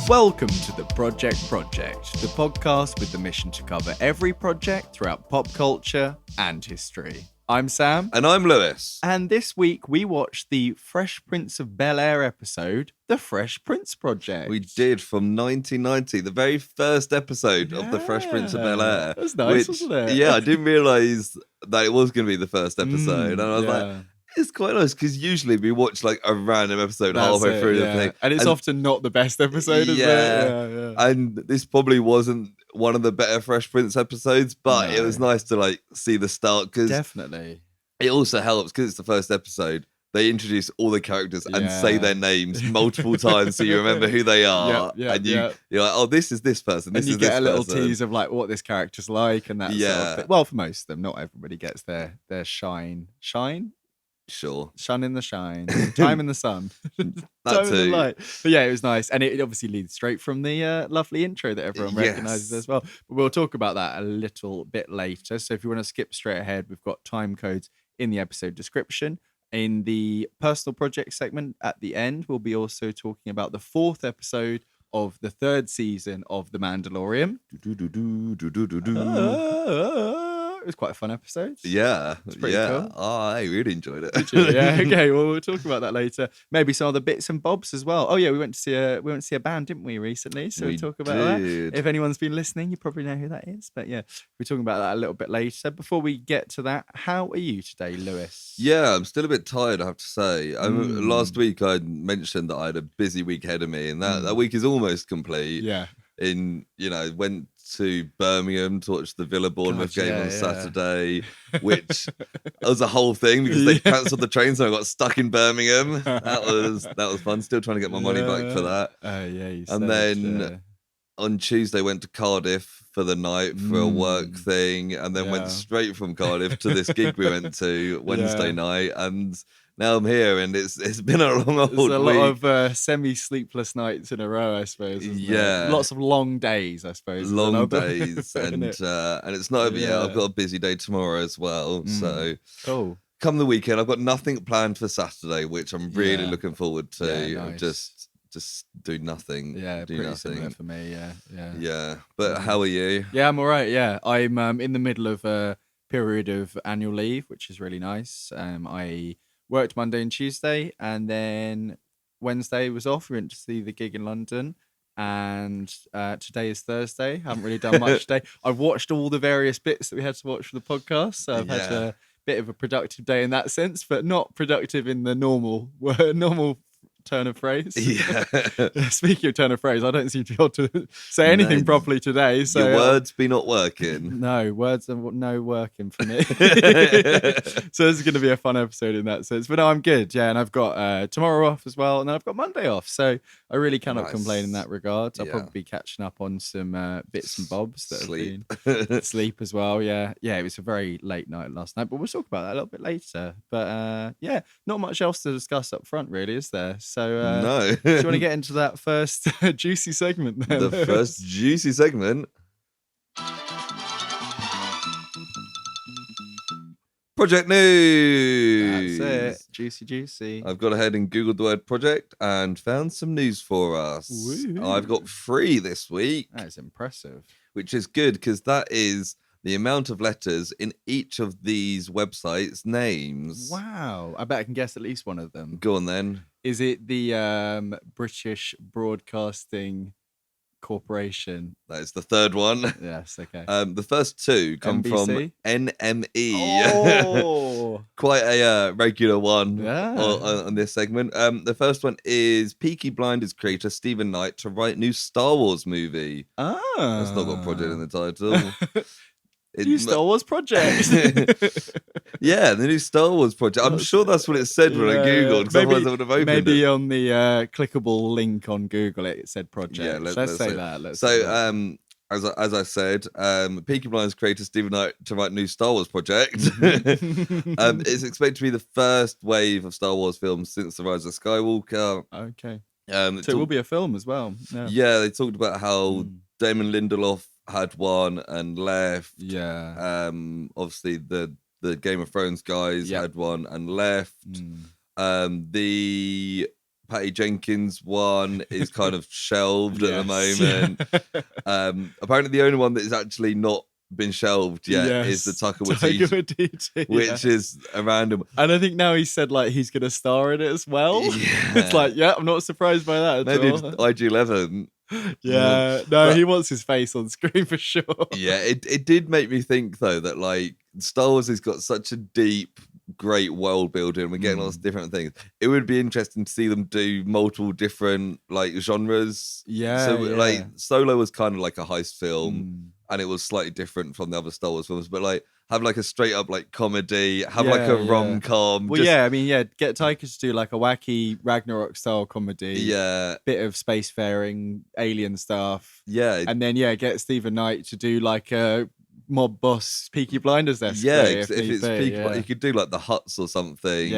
Welcome to the Project, the podcast with the mission to cover every project throughout pop culture and history. I'm Sam. And I'm Lewis. And this week we watched the Fresh Prince of Bel Air episode, The Fresh Prince Project. We did, from 1990, the very first episode of The Fresh Prince of Bel Air. That was nice, wasn't it? Yeah, I didn't realise that it was going to be the first episode. And I was like, it's quite nice, because usually we watch like a random episode halfway through the thing. And it's often not the best episode, is it? Yeah. And this probably wasn't one of the better Fresh Prince episodes, but it was nice to like see the start, because definitely it also helps, because it's the first episode. They introduce all the characters and say their names multiple times, so you remember who they are. And you're like, oh, this is this person. This and you is get this a little person. tease of like what this character's like, and that sort of thing. Well, for most of them, not everybody gets their shine. Sure. Shine in the shine. Time in the sun. That Time in the light. But yeah, it was nice. And it obviously leads straight from the lovely intro that everyone recognises as well. But we'll talk about that a little bit later. So if you want to skip straight ahead, we've got time codes in the episode description. In the personal project segment at the end, we'll be also talking about the 4th episode of the 3rd season of The Mandalorian. It was quite a fun episode. Yeah. It's pretty cool. Oh, I really enjoyed it. Did you? Yeah, okay. Well, we'll talk about that later. Maybe some other bits and bobs as well. Oh yeah, we went to see a band, didn't we, recently? So we'll talk about that. If anyone's been listening, you probably know who that is. But yeah, we're talking about that a little bit later. Before we get to that, how are you today, Lewis? Yeah, I'm still a bit tired, I have to say. Last week I mentioned that I had a busy week ahead of me, and that week is almost complete. Yeah. Went to Birmingham to watch the Villa Bournemouth game on Saturday, which was a whole thing, because they cancelled the train, so I got stuck in Birmingham. That was fun. Still trying to get my money back for that. And then on Tuesday went to Cardiff for the night for a work thing, and then went straight from Cardiff to this gig we went to Wednesday night, and now I'm here, and it's been a long old week. There's a lot of semi-sleepless nights in a row, I suppose. Yeah. Lots of long days, I suppose. Long days, and it's not over yet. I've got a busy day tomorrow as well. So cool. Come the weekend, I've got nothing planned for Saturday, which I'm really looking forward to. Yeah, nice. Just do nothing. Yeah, do pretty nothing. similar for me. Yeah. But how are you? Yeah, I'm all right. Yeah, I'm in the middle of a period of annual leave, which is really nice. I worked Monday and Tuesday, and then Wednesday was off. We went to see the gig in London, and today is Thursday. Haven't really done much today. I've watched all the various bits that we had to watch for the podcast, so I've had a bit of a productive day in that sense, but not productive in the normal turn of phrase. Yeah. Speaking of turn of phrase, I don't seem to be able to say anything properly today. So your words be not working. No, words are no working for me. So this is going to be a fun episode in that sense. But no, I'm good. Yeah, and I've got tomorrow off as well, and then I've got Monday off. So I really cannot complain in that regard. I'll probably be catching up on some bits and bobs that have been sleep as well. Yeah, it was a very late night last night, but we'll talk about that a little bit later. But not much else to discuss up front, really, is there? So no. Do you want to get into that first juicy segment then? The first juicy segment. Project news. That's it. Juicy. I've gone ahead and Googled the word project and found some news for us. Woo. I've got 3 this week. That is impressive. Which is good, because that is the amount of letters in each of these websites' names. Wow. I bet I can guess at least one of them. Go on then. Is it the British Broadcasting Corporation? That is the 3rd one. Yes, okay. The first 2 come NBC? from NME. Oh! Quite a regular one on this segment. The first one is Peaky Blinders creator Stephen Knight to write new Star Wars movie. That's not got project in the title. New Star Wars project. Yeah, the new Star Wars project. I'm sure that's what it said when I Googled, because otherwise I would have opened it. Maybe on the clickable link on Google it said project. Yeah, let's say that. As I said, Peaky Blinders creator Stephen Knight to write new Star Wars project. It's expected to be the first wave of Star Wars films since the Rise of Skywalker. Okay. So it will be a film as well. Yeah, they talked about how Damon Lindelof had one and left. Yeah. Obviously the Game of Thrones guys had one and left. The Patty Jenkins one is kind of shelved at the moment. Apparently the only one that is actually not been shelved yet is the Taika Waititi, which is a random. And I think now he said like he's going to star in it as well. It's like, I'm not surprised by that at all. IG-11. He wants his face on screen for sure. It did make me think though that like Star Wars has got such a deep, great world building. We're getting lots of different things. It would be interesting to see them do multiple different like genres. Like Solo was kind of like a heist film, and it was slightly different from the other Star Wars films. But like have like a straight up like comedy, have like a rom-com. Well, get Taika to do like a wacky Ragnarok style comedy. Bit of spacefaring, alien stuff. And then get Stephen Knight to do like a mob boss Peaky Blinders esque. If it's Peaky, you could do like the Huts or something.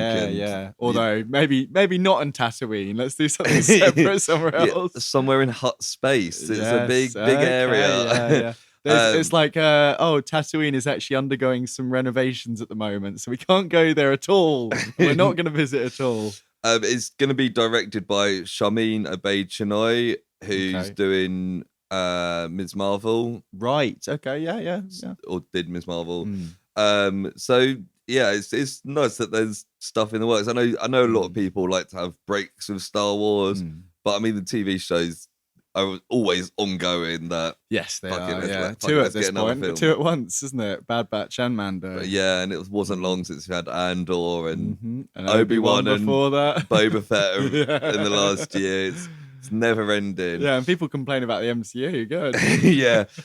Although maybe not on Tatooine. Let's do something separate somewhere else. Somewhere in Hut space. It's a big area. It's like Tatooine is actually undergoing some renovations at the moment, so we can't go there at all. We're not going to visit at all. It's going to be directed by Sharmeen Obaid-Chinoy, who's doing Ms. Marvel. Right. Okay. Yeah. Or did Ms. Marvel. So it's nice that there's stuff in the works. I know a lot of people like to have breaks with Star Wars, but I mean the TV shows are always ongoing. That they are. Two at this point. Two at once, isn't it? Bad Batch and Mando. And it wasn't long since we had Andor and Obi-Wan and before that, Boba Fett in the last year. It's never ending. And people complain about the MCU. Good.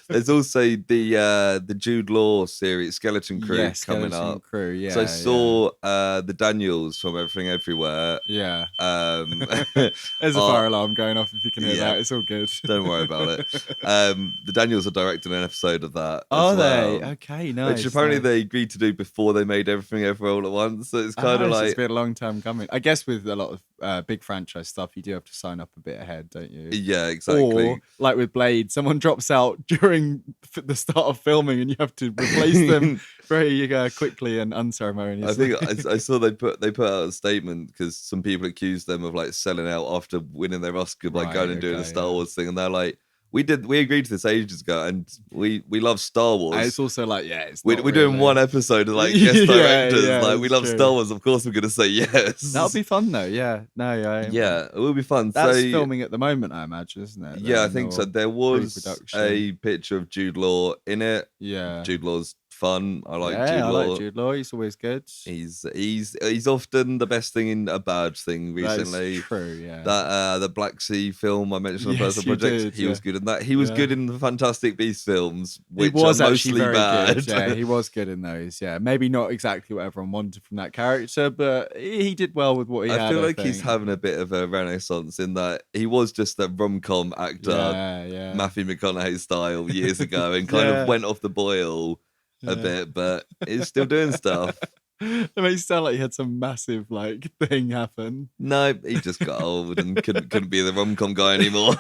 There's also the Jude Law series, Skeleton Crew, coming up. So I saw the Daniels from Everything Everywhere. There's a fire alarm going off if you can hear that. It's all good. Don't worry about it. The Daniels are directing an episode of that. Are they? Okay, nice. Which apparently they agreed to do before they made Everything Everywhere all at once. So it's kind of like it's been a long time coming. I guess with a lot of big franchise stuff, you do have to sign up a bit ahead, don't you? Yeah, exactly. Or like with Blade, someone drops out during the start of filming, and you have to replace them very quickly and unceremoniously. I think I saw they put out a statement because some people accused them of like selling out after winning their Oscar by going and doing a Star Wars thing, and they're like, we agreed to this ages ago, and we love Star Wars. And it's also like, we're doing one episode of like guest directors. We love Star Wars. Of course, we're gonna say yes. That'll be fun though. It will be fun. That's filming at the moment, I imagine, isn't it? I think so. There was a picture of Jude Law in it. Jude Law's fun. I like Jude Law. I like Jude Law. He's always good. He's often the best thing in a bad thing recently. That's true, That the Black Sea film I mentioned on Personal Projects, he was good in that. He was good in the Fantastic Beasts films, which was are mostly bad. Good. He was good in those. Maybe not exactly what everyone wanted from that character, but he did well with what he had. I feel like he's having a bit of a renaissance in that he was just a rom-com actor, Matthew McConaughey style years ago, and kind of went off the boil a bit, but he's still doing stuff. It makes it sound like he had some massive thing happen. No, he just got old and couldn't be the rom-com guy anymore.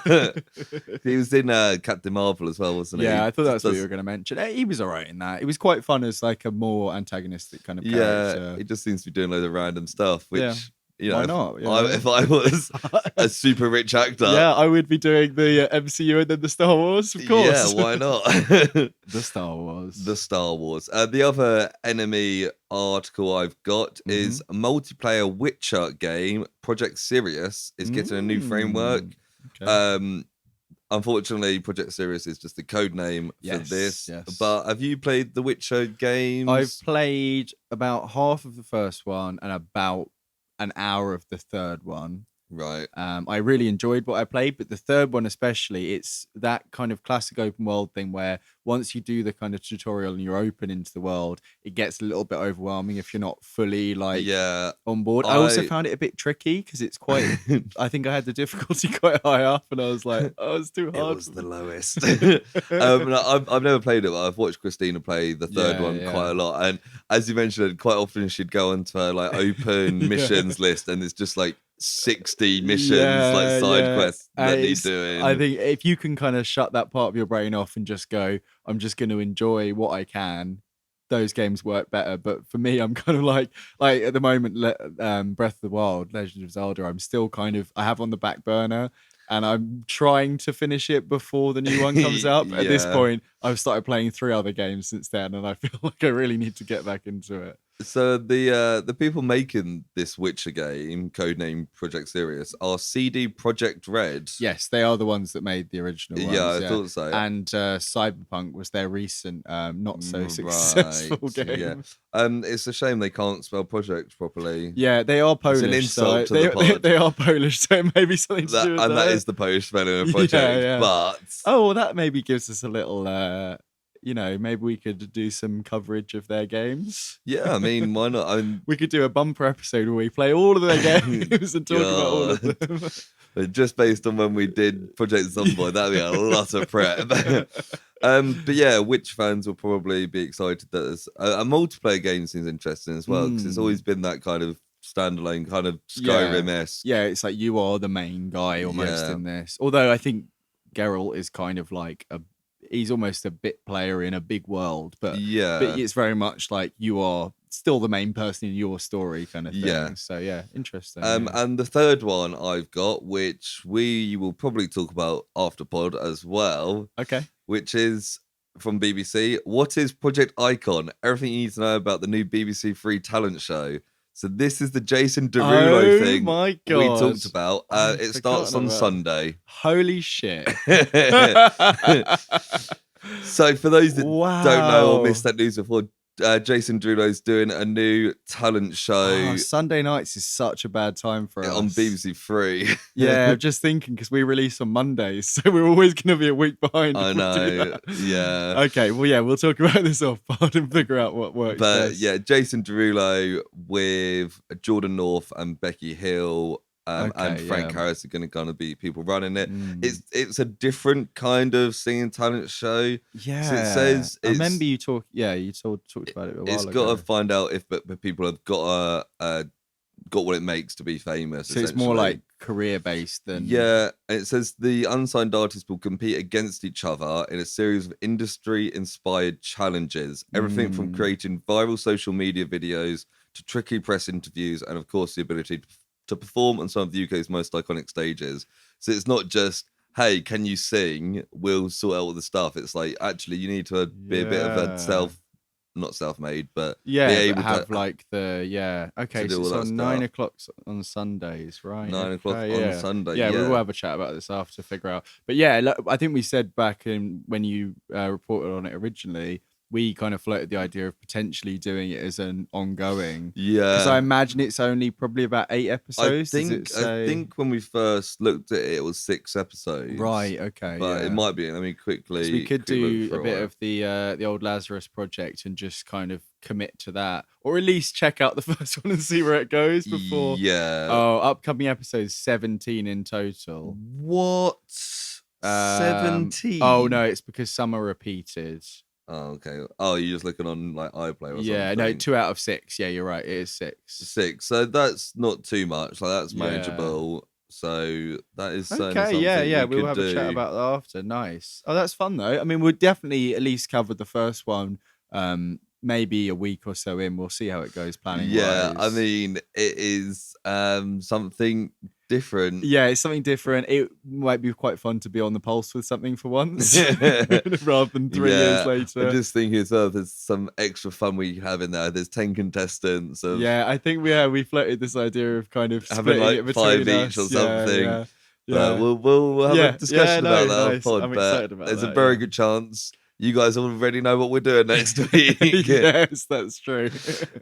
He was in Captain Marvel as well, wasn't he? I thought that's what you were going to mention. He was all right in that. It was quite fun as like a more antagonistic kind of character. He just seems to be doing loads of random stuff, which why not? If I was a super rich actor, I would be doing the MCU and then the Star Wars, of course. Yeah, why not? The Star Wars. The other enemy article I've got is a multiplayer Witcher game. Project Sirius is getting a new framework. Okay. Unfortunately, Project Sirius is just the code name for this. But have you played the Witcher games? I've played about half of the first one and about an hour of the third one. Right. I really enjoyed what I played, but the third one especially, it's that kind of classic open world thing where once you do the kind of tutorial and you're open into the world, it gets a little bit overwhelming if you're not fully on board. I also found it a bit tricky because it's quite, I think I had the difficulty quite high up and I was like, it's too hard. It was the lowest. I've never played it, but I've watched Christina play the third one quite a lot. And as you mentioned, quite often she'd go onto her open missions list and it's just 60 missions, side quests that need doing. I think if you can kind of shut that part of your brain off and just go, I'm just going to enjoy what I can, those games work better. But for me, I'm kind of like at the moment, Breath of the Wild, Legend of Zelda, I'm still I have on the back burner. And I'm trying to finish it before the new one comes out. At this point, I've started playing 3 other games since then, and I feel like I really need to get back into it. So the people making this Witcher game, codenamed Project Sirius, are CD Projekt Red. Yes, they are the ones that made the original ones. Yeah, I thought so. And Cyberpunk was their recent, not so successful game. Yeah. It's a shame they can't spell project properly. Yeah, they are Polish. It's an insult to the pod. They are Polish, so it may be something to do with that. And that is the Polish spelling of project. Yeah. But well, that maybe gives us a little. Maybe we could do some coverage of their games. Yeah, I mean, why not? We could do a bumper episode where we play all of their games and talk about all of them. But just based on when we did Project Zomboid, that'd be a lot of prep. But yeah, Witch fans will probably be excited that there's a multiplayer game seems interesting as well, because it's always been that kind of standalone kind of Skyrim-esque. Yeah, it's like you are the main guy almost in this. Although I think Geralt is kind of like he's almost a bit player in a big world, but it's very much like you are still the main person in your story kind of thing. Yeah. So yeah, interesting. And the third one I've got, which we will probably talk about after pod as well. Okay. Which is from BBC. What is Project Icon? Everything you need to know about the new BBC Free talent show. So this is the Jason Derulo thing my God. we talked about. It starts on Sunday. Holy shit. So for those that don't know or missed that news before, Jason Derulo's doing a new talent show. Sunday nights is such a bad time for us. On BBC Three. Yeah, I'm just thinking because we release on Mondays, so we're always going to be a week behind. I know, yeah. Okay, well, yeah, we'll talk about this off pod and figure out what works. But best. Yeah, Jason Derulo with Jordan North and Becky Hill. And Frank Harris are going to kind of be people running it. It's a different kind of singing talent show. Yeah, so it says. I remember you talked. Yeah, you talked about it a while ago. It's got to find out if people have got what it makes to be famous. So it's more like career based than. Yeah, it says the unsigned artists will compete against each other in a series of industry inspired challenges. Everything from creating viral social media videos to tricky press interviews, and of course the ability to perform on some of the UK's most iconic stages. So it's not just, hey, can you sing? We'll sort out all the stuff. It's like, actually, you need to be a bit of a not self-made, but be able to have like okay, so it's on 9 o'clock on Sundays, right? 9 o'clock on Sunday. Yeah, we will have a chat about this after to figure out. But yeah, I think we said back in when you reported on it originally, we kind of floated the idea of potentially doing it as an ongoing. Yeah. Because I imagine it's only probably about 8 episodes. I think when we first looked at it, it was 6 episodes. Right, okay. But it might be. Let me quickly. So we could do a bit of the old Lazarus Project and just kind of commit to that. Or at least check out the first one and see where it goes before. Yeah. Oh, upcoming episodes 17 in total. What? 17? Oh, no, it's because some are repeated. Oh, okay. Oh, you're just looking on like iPlayer or something. Yeah, no, 2 out of 6. Yeah, you're right. It is 6. 6. So that's not too much. Like that's manageable. So that is okay. Yeah. We'll have a chat about that after. Nice. Oh, that's fun though. I mean, we'll definitely at least cover the first one. Maybe a week or so in. We'll see how it goes. Planning. Yeah, I mean, it is something different. Yeah, it's something different. It might be quite fun to be on the pulse with something for once, rather than 3 years later. I just think as well, there's some extra fun we have in there. There's 10 contestants. I think we floated this idea of kind of having like it 5 each or something. Yeah. We'll have a discussion about that on pod. I'm excited about there's that, a very good chance you guys already know what we're doing next week. Yes, that's true.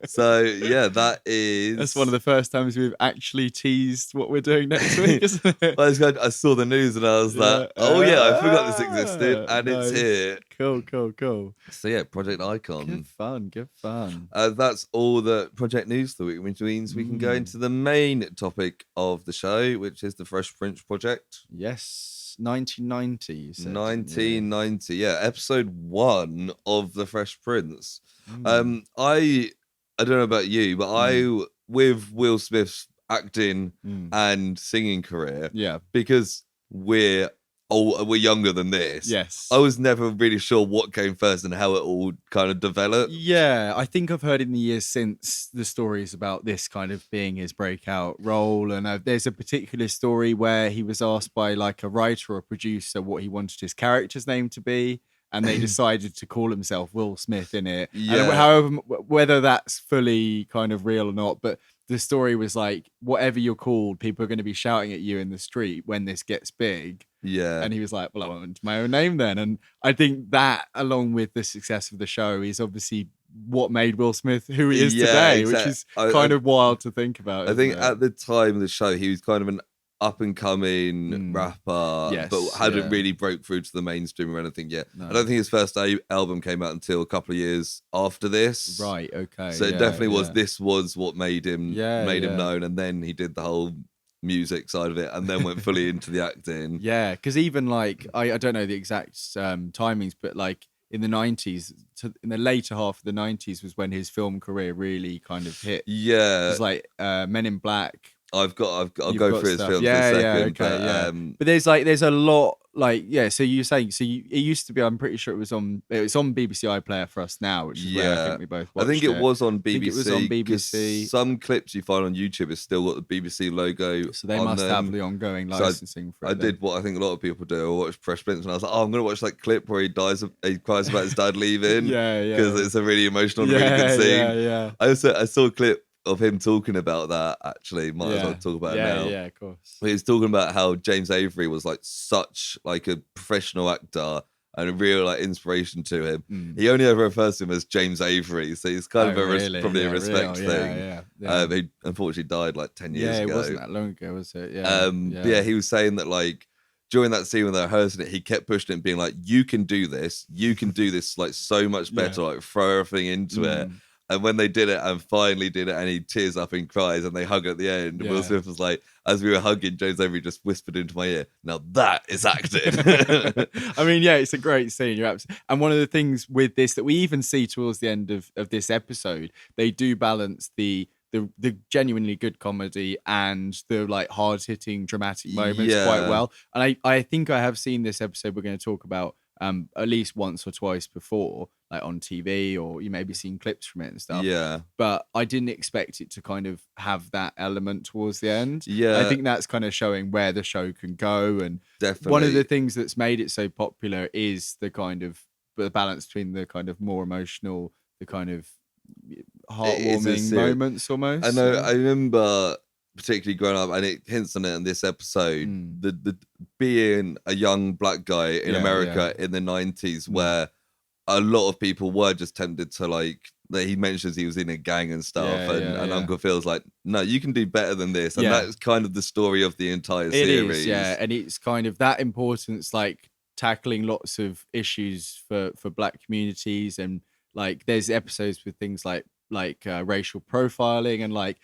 So yeah, that's one of the first times we've actually teased what we're doing next week, isn't it? I saw the news and I was like, oh yeah, I forgot this existed, and it's here. Cool. So yeah, Project Icon. Good fun. That's all the project news for the week, which means we can go into the main topic of the show, which is the Fresh Prince project. Yes. 1990. 1990, yeah. Episode 1 of the Fresh Prince. I don't know about you, but with Will Smith's acting and singing career, yeah, because we're we're younger than this. Yes. I was never really sure what came first and how it all kind of developed. Yeah, I think I've heard in the years since the stories about this kind of being his breakout role. And there's a particular story where he was asked by like a writer or a producer what he wanted his character's name to be. And they decided to call himself Will Smith in it. Yeah. And however, whether that's fully kind of real or not, but the story was like, whatever you're called, people are going to be shouting at you in the street when this gets big. Yeah. And he was like, well, I want my own name then. And I think that, along with the success of the show, is obviously what made Will Smith who he is today, which is kind of wild to think about. I think at the time of the show, he was kind of an up-and-coming rapper, but hadn't really broke through to the mainstream or anything yet. No. I don't think his first album came out until a couple of years after this. Right, okay. So it definitely was, this was what made him him known, and then he did the whole music side of it and then went fully into the acting. Yeah, because even like, I don't know the exact timings, but like in the 90s, in the later half of the 90s was when his film career really kind of hit. Yeah. It was like Men in Black. I'll go through his films in a second. But there's a lot, like, so you're saying, it used to be, I'm pretty sure it was on BBC iPlayer for us now, which is where I think we both watched I think it was on BBC. I think it was on BBC. Some clips you find on YouTube has still got the BBC logo. So they must have the ongoing licensing for it. I did what I think a lot of people do. I watched Fresh Prince and I was like, I'm going to watch that clip where he cries about his dad leaving. Because it's a really emotional and really good scene. I saw a clip of him talking about that, actually. Might as well talk about it now. Yeah, of course. He was talking about how James Avery was like such like a professional actor and a real like inspiration to him. He only ever refers to him as James Avery, so he's kind of probably a respect thing. He unfortunately died like 10 years ago. Yeah, it wasn't that long ago, was it? Yeah, he was saying that like during that scene when they were rehearsing it, he kept pushing it, being like, you can do this like so much better, like throw everything into it. And when they did it and finally did it, and he tears up and cries and they hug at the end, Will Smith was like, as we were hugging, James Avery just whispered into my ear, now that is acting. I mean, it's a great scene. And one of the things with this that we even see towards the end of this episode, they do balance the genuinely good comedy and the like hard-hitting dramatic moments quite well. And I think I have seen this episode we're going to talk about at least once or twice before, like on TV, or you maybe seen clips from it and stuff. Yeah. But I didn't expect it to kind of have that element towards the end. Yeah. I think that's kind of showing where the show can go. And definitely one of the things that's made it so popular is the kind of the balance between the kind of more emotional, the kind of heartwarming moments almost. I know. I remember particularly growing up, and it hints on it in this episode, the being a young black guy in America in the 90s, where a lot of people were just tempted to like, he mentions he was in a gang and stuff, and Uncle Phil's like, no, you can do better than this. And that's kind of the story of the entire series. And it's kind of that importance, like tackling lots of issues for black communities, and like there's episodes with things like racial profiling and like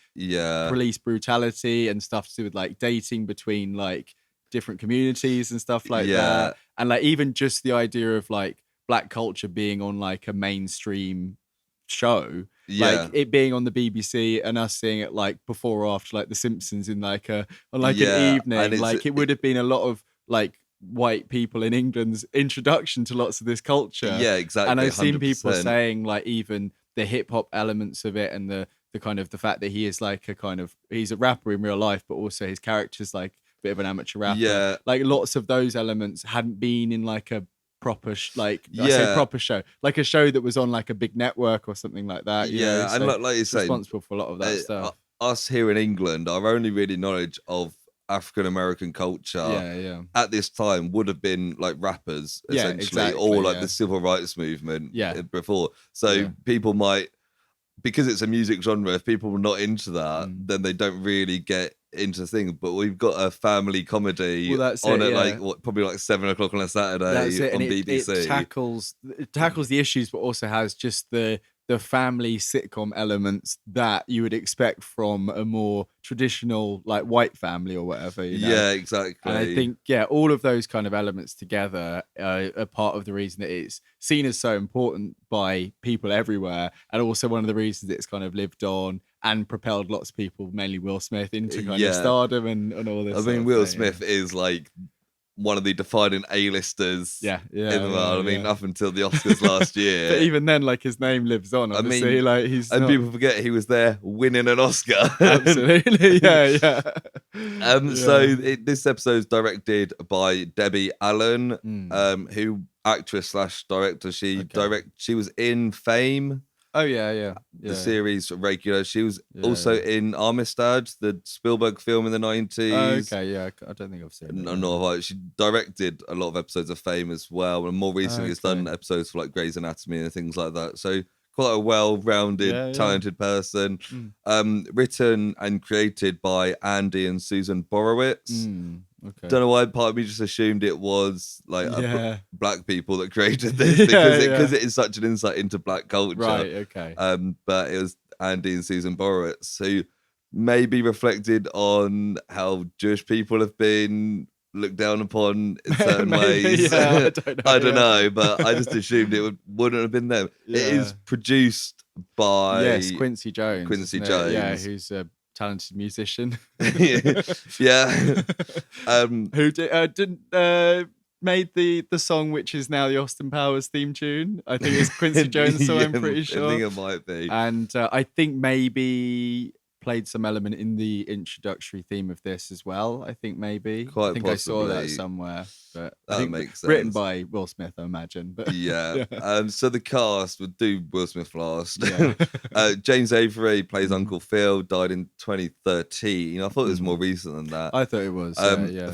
police brutality and stuff to do with like dating between like different communities and stuff like that. And like even just the idea of like black culture being on like a mainstream show, like it being on the BBC and us seeing it like before or after like The Simpsons in like an evening, like it would have been a lot of like white people in England's introduction to lots of this culture. Yeah, exactly. And I've seen 100%. people saying like even the hip hop elements of it and the kind of the fact that he is like he's a rapper in real life, but also his character's like a bit of an amateur rapper. Yeah. Like lots of those elements hadn't been in like a proper I say proper show, like a show that was on like a big network or something like that. You know? And so like you say, responsible for a lot of that stuff. Us here in England, our only really knowledge of African American culture at this time would have been like rappers essentially, or like the civil rights movement before. So people might, because it's a music genre, if people are not into that, then they don't really get into the thing. But we've got a family comedy on at like probably like 7 o'clock on a Saturday on BBC. It tackles the issues, but also has just the family sitcom elements that you would expect from a more traditional like white family or whatever, you know? Yeah, exactly. And I think all of those kind of elements together are part of the reason that it's seen as so important by people everywhere, and also one of the reasons it's kind of lived on and propelled lots of people, mainly Will Smith, into kind of stardom and all this. I mean, Will Smith is like one of the defining A-listers Yeah, in the world. I mean, up until the Oscars last year. But even then, like, his name lives on, obviously. I mean, like, he's and not... people forget he was there winning an Oscar. Absolutely, yeah. So this episode is directed by Debbie Allen, who actress / director. She was in Fame. Oh yeah. The series regular. She was also in Amistad, the Spielberg film in the 90s. Oh, okay, yeah. I don't think I've seen it. No, she directed a lot of episodes of Fame as well, and more recently has done episodes for like Grey's Anatomy and things like that. So quite a well-rounded, talented person. Written and created by Andy and Susan Borowitz. Okay. Don't know why part of me just assumed it was like black people that created this because it is such an insight into black culture. Right, okay. But it was Andy and Susan Borowitz who maybe reflected on how Jewish people have been looked down upon in certain ways. I don't know. But I just assumed it wouldn't have been them. It is produced by Quincy Jones. Yeah, who's a talented musician. Yeah. Who didn't made the song which is now the Austin Powers theme tune. I think it's Quincy Jones, so I'm pretty sure. I think it might be. And I think maybe played some element in the introductory theme of this as well. I think maybe. Quite I think possibly. I saw that somewhere. But that I think makes sense. Written by Will Smith, I imagine. But yeah. So the cast would do Will Smith last. Yeah. James Avery plays Uncle Phil, died in 2013. I thought it was more recent than that. I thought it was.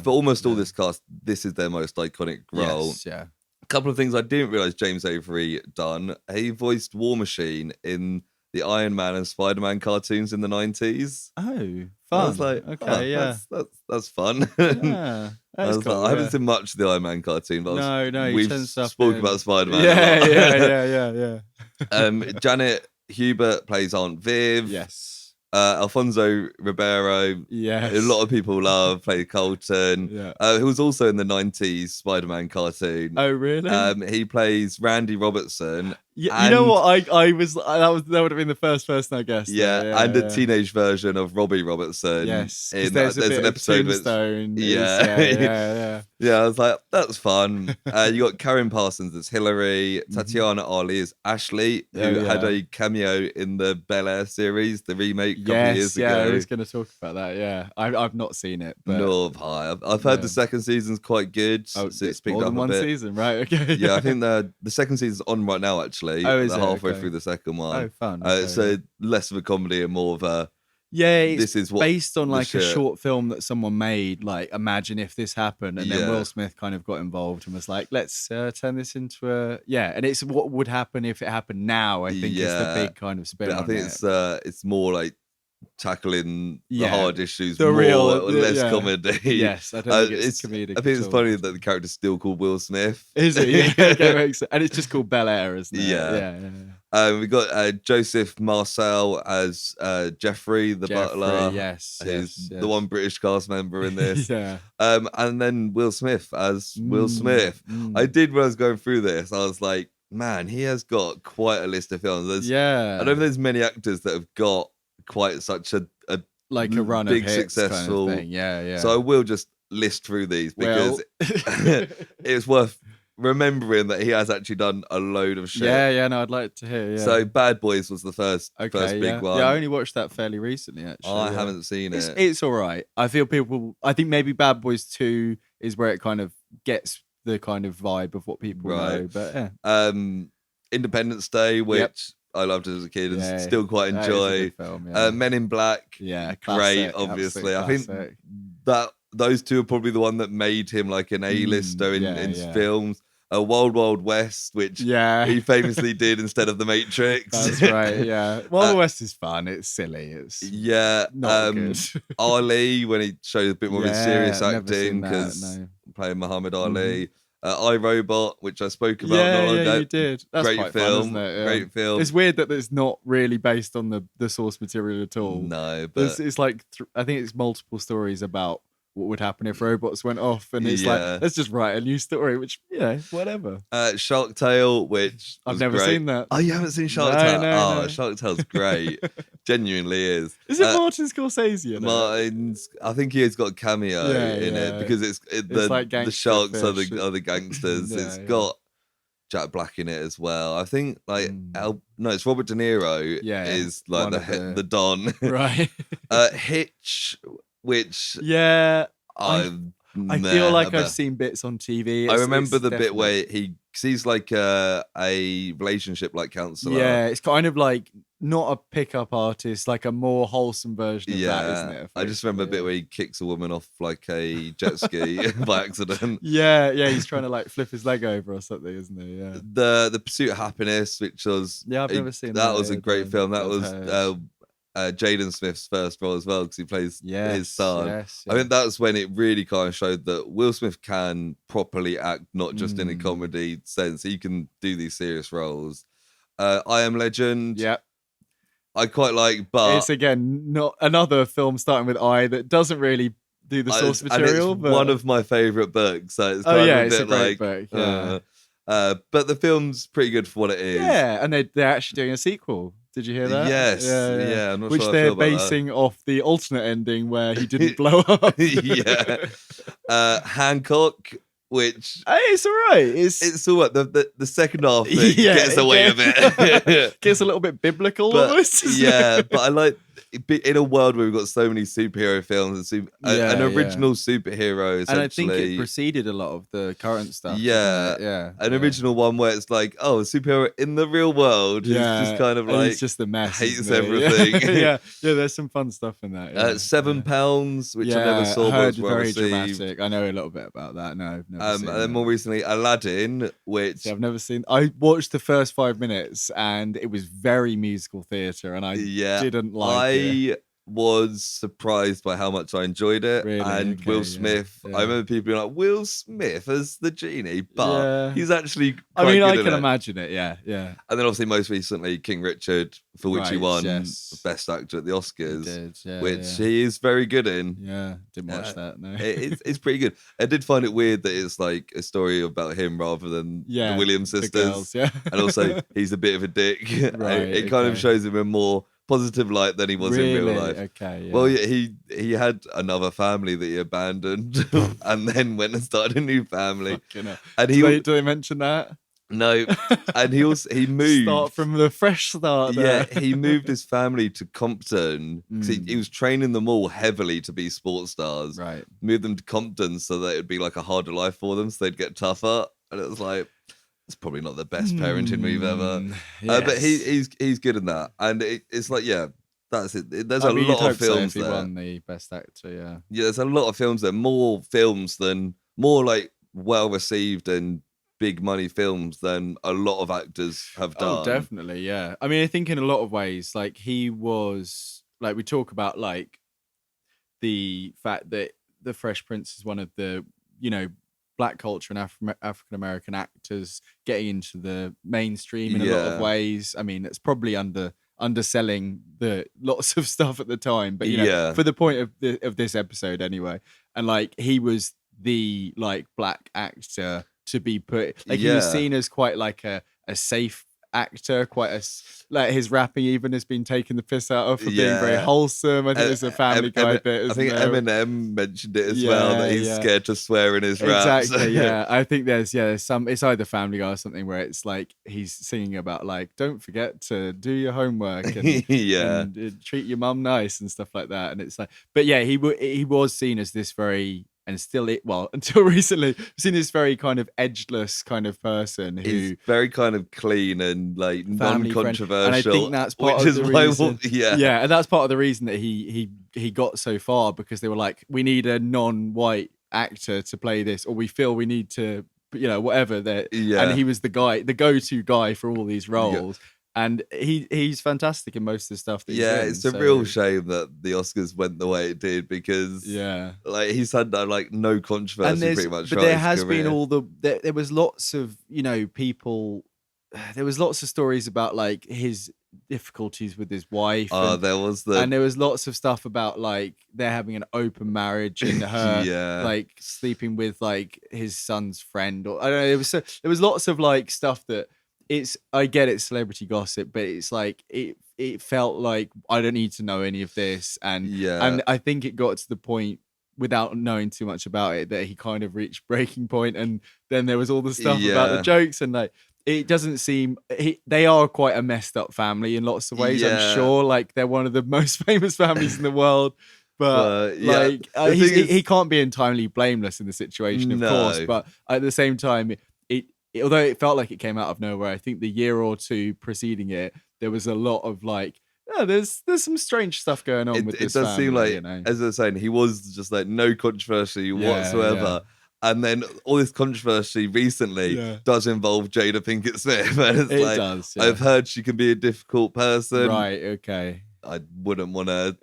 For almost all this cast, this is their most iconic role. Yes, yeah. A couple of things I didn't realize James Avery done. He voiced War Machine in the Iron Man and Spider-Man cartoons in the 90s. Oh, fun. I was like, that's fun. Yeah, that's cool, I haven't seen much of the Iron Man cartoon, but we've spoken about Spider-Man. Yeah. Janet Hubert plays Aunt Viv. Yes. Alfonso Ribeiro, yes, a lot of people love, played Colton. Who was also in the 90s Spider-Man cartoon. Oh, really? He plays Randy Robertson. Yeah, you know what? I was that would have been the first person I guessed. And a teenage version of Robbie Robertson. Yes, there's an episode with I was like, that's fun. You got Karen Parsons as Hillary, Tatiana Ali as Ashley, who had a cameo in the Bel Air series, the remake a couple of years ago. I was going to talk about that. Yeah, I've not seen it, but nor have I. I've heard the second season's quite good. Oh, so it's picked more than one season, right? Okay. Yeah, I think the second season's on right now. Actually, they're halfway through the second one. Oh, fun. So less of a comedy and more of a this is based on like a short film that someone made. Like, imagine if this happened, and then Will Smith kind of got involved and was like, "Let's turn this into a and it's what would happen if it happened now." I think is the big kind of spin. But I think it's more like tackling the hard issues, the less comedy. Yes, I don't think it's comedic. I think it's funny that the character's still called Will Smith. Is it? Yeah, okay, makes sense. And it's just called Bel Air, isn't it? Yeah. We got Joseph Marcel as Jeffrey the butler. Yes, who's the one British cast member in this. And then Will Smith as Will Smith. I did when I was going through this. I was like, man, he has got quite a list of films. I don't think there's many actors that have got quite such a run big of hits successful kind of thing. So I will just list through these because it's worth remembering that he has actually done a load of shit. No, I'd like to hear. So Bad Boys was the first big one. I only watched that fairly recently, actually. I haven't seen it. It's all right. I think maybe Bad Boys 2 is where it kind of gets the kind of vibe of what people know. But Independence Day, which I loved as a kid and still quite enjoy. Film, Men in Black, great, obviously. I think that those two are probably the one that made him like an A-lister in films. Wild Wild West, which he famously did instead of The Matrix. That's right, Wild Wild West is fun. It's silly. It's not good. Ali, when he showed a bit more of his serious acting, because playing Muhammad Ali. iRobot, which I spoke about not long ago. You did. That's great quite film. Fun, isn't it? Great film. It's weird that it's not really based on the source material at all. No, but it's like I think it's multiple stories about what would happen if robots went off, and it's like, let's just write a new story, which whatever. Shark Tale, which I've never great. seen that. Oh, you haven't seen Shark Tale? No. Shark Tale's great. Genuinely is. Is it Martin Scorsese? Martin's. I think he has got a cameo in it because it's like the sharks fish. are the gangsters. It's got Jack Black in it as well. I think it's Robert De Niro is like the Don. Right. Hitch, which I feel like I've seen bits on TV. I remember the bit where he's like a relationship like counselor. Yeah, it's kind of like not a pickup artist, like a more wholesome version of that, isn't it? I just remember a bit where he kicks a woman off like a jet ski by accident. Yeah, he's trying to like flip his leg over or something, isn't he? Yeah. The Pursuit of Happiness, which was I've never seen that. That was a great film. That was Jaden Smith's first role as well, because he plays his son. I think that's when it really kind of showed that Will Smith can properly act, not just in a comedy sense. He can do these serious roles. I Am Legend. Yeah. I quite like, but it's again not another film starting with I that doesn't really do the source material. But one of my favorite books, so it's it's a great book. Yeah. But the film's pretty good for what it is. Yeah, and they're actually doing a sequel. Did you hear that? Yes. Yeah. I'm not which sure they're basing off the alternate ending where he didn't blow up. Hancock. Which it's all right. It's all right. The second half gets away a bit. Gets a little bit biblical almost. But I like in a world where we've got so many superhero films and an original superhero, and I think it preceded a lot of the current stuff. An original one where it's like, a superhero in the real world who's just kind of like, he's just a mess, hates everything. yeah, there's some fun stuff in that. £7, which I never saw, but was well very received. dramatic. I know a little bit about that. No, I've never seen and then more recently, Aladdin, which I've never seen. I watched the first 5 minutes and it was very musical theatre, and I didn't like it. I was surprised by how much I enjoyed it. Really? And Okay, Will Smith, I remember people being like, Will Smith as the genie, but he's actually quite I good can in it. imagine it, yeah. And then obviously most recently King Richard, for which he won Best Actor at the Oscars, which he is very good in. Yeah, didn't watch that, no. It's pretty good. I did find it weird that it's like a story about him rather than the Williams sisters. The girls, And also he's a bit of a dick. It kind of shows him a more positive light than he was in real life. Okay, yeah. Well, he had another family that he abandoned and then went and started a new family. And do they mention that? No, and he moved. Start from the fresh start. There. Yeah, he moved his family to Compton because he was training them all heavily to be sports stars. Right, moved them to Compton so that it'd be like a harder life for them, so they'd get tougher. And it was like, it's probably not the best parenting move ever. Yes. But he's good in that, and it's like that's it. There's a lot of films there. He won the Best Actor, yeah. There's a lot of films there. More films than more like well received and big money films than a lot of actors have done. Oh, definitely, yeah. I mean, I think in a lot of ways, like he was, like we talk about, like the fact that The Fresh Prince is one of the, Black culture and African American actors getting into the mainstream in a lot of ways. I mean, it's probably underselling the lots of stuff at the time, but for the point of this episode anyway, and like he was the like Black actor to be put, like he was seen as quite like a safe actor, like his rapping even has been taken the piss out of for being very wholesome. I think there's a Family Guy bit. I think Eminem mentioned it as well, that he's scared to swear in his raps. Exactly, yeah. I think there's some, it's either Family Guy or something where it's like he's singing about like, don't forget to do your homework and, and treat your mum nice and stuff like that. And it's like, but yeah, he was seen as this very, and still until recently, seen this very kind of edgeless kind of person who's very kind of clean and like non-controversial. And I think that's part of the reason. And that's part of the reason that he got so far, because they were like, we need a non-white actor to play this, or we feel we need to, whatever. And he was the go-to guy for all these roles. And he's fantastic in most of the stuff that he's in. It's a real shame that the Oscars went the way it did, because like he's had like no controversy pretty much. But there has been there was lots of people. There was lots of stories about like his difficulties with his wife. There was lots of stuff about like they're having an open marriage and her like sleeping with like his son's friend, or I don't know. There was lots of like stuff that I get it's celebrity gossip, but it's like it felt like I don't need to know any of this, and I think it got to the point, without knowing too much about it, that he kind of reached breaking point, and then there was all the stuff about the jokes, and like it doesn't seem they are quite a messed up family in lots of ways. I'm sure like they're one of the most famous families in the world, but like he can't be entirely blameless in the situation, of course, but at the same time although it felt like it came out of nowhere, I think the year or two preceding it, there was a lot of like, there's some strange stuff going on with this family. It does seem like, you know? As I was saying, he was just like no controversy whatsoever. Yeah. And then all this controversy recently does involve Jada Pinkett Smith. And it does. Yeah. I've heard she can be a difficult person. Right, okay. I wouldn't want to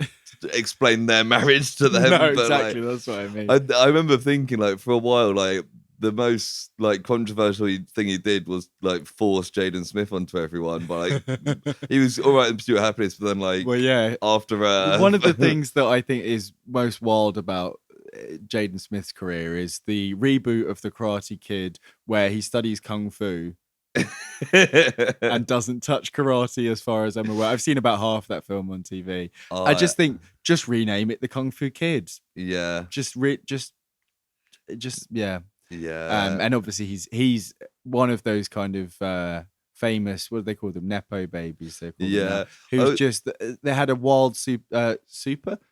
explain their marriage to them. No, exactly. Like, that's what I mean. I remember thinking like for a while, like, the most like controversial thing he did was like force Jaden Smith onto everyone, but like he was all right in Pursuit of Happiness, but then like after one of the things that I think is most wild about Jaden Smith's career is the reboot of The Karate Kid, where he studies kung fu and doesn't touch karate, as far as I'm aware. I've seen about half that film on TV. I just think just rename it The Kung Fu Kid. Yeah, just and obviously he's one of those kind of famous, what do they call them, nepo babies, who's just, they had a wild super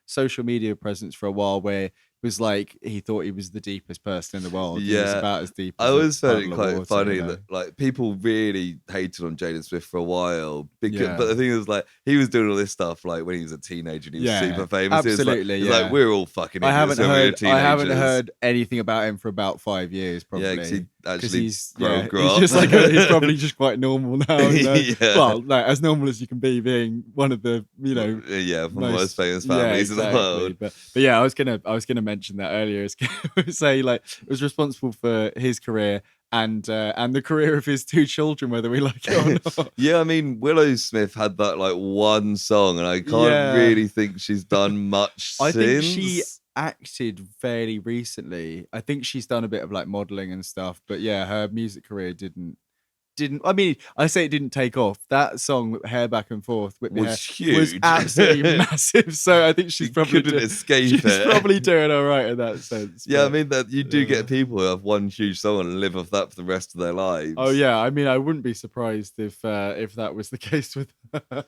social media presence for a while, where was like he thought he was the deepest person in the world. He was about as deep as I always found it quite funny that like people really hated on Jaden Smith for a while, because but the thing is, like, he was doing all this stuff like when he was a teenager and he was super famous. Absolutely, it was like we're all fucking idiots. I haven't heard anything about him for about 5 years, probably. Because he's just like he's probably just quite normal now. Well, like as normal as you can be, being one of the one of the most famous families in the world. But yeah, I was gonna mention that earlier. Say like it was responsible for his career and the career of his two children, whether we like it or not. Yeah, I mean, Willow Smith had that like one song, and I can't really think she's done much since. Think she acted fairly recently. I think she's done a bit of like modeling and stuff, but yeah, her music career didn't I mean, I say it didn't take off. That song, Hair Back and Forth, was huge, was absolutely massive. So I think she's probably escape it. Probably doing all right in that sense. Yeah, I mean that you do get people who have one huge song and live off that for the rest of their lives. Oh yeah, I mean, I wouldn't be surprised if that was the case with her.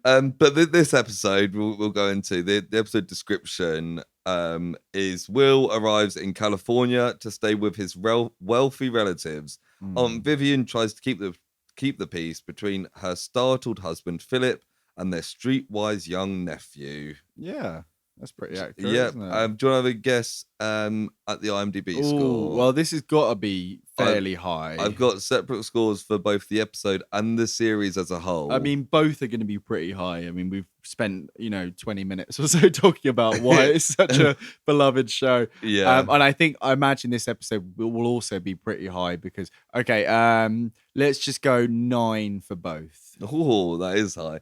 But this episode we'll go into the episode description. Is Will arrives in California to stay with his wealthy relatives. Vivian tries to keep the peace between her startled husband Philip and their streetwise young nephew. Yeah, that's pretty accurate. Yeah. Isn't it? Do you want to have a guess at the IMDb score? Well, this has got to be fairly high. I've got separate scores for both the episode and the series as a whole. I mean, both are going to be pretty high. I mean, we've spent 20 minutes or so talking about why it's such a beloved show. Yeah, and I imagine this episode will also be pretty high because let's just go 9 for both. Oh, that is high.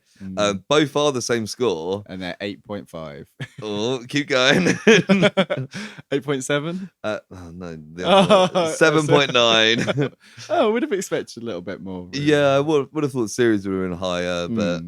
Both are the same score, and they're 8.5. Oh, keep going. 8.7. No, 7.9. I would have expected a little bit more. Really. Yeah, I would have thought the series would have been higher, but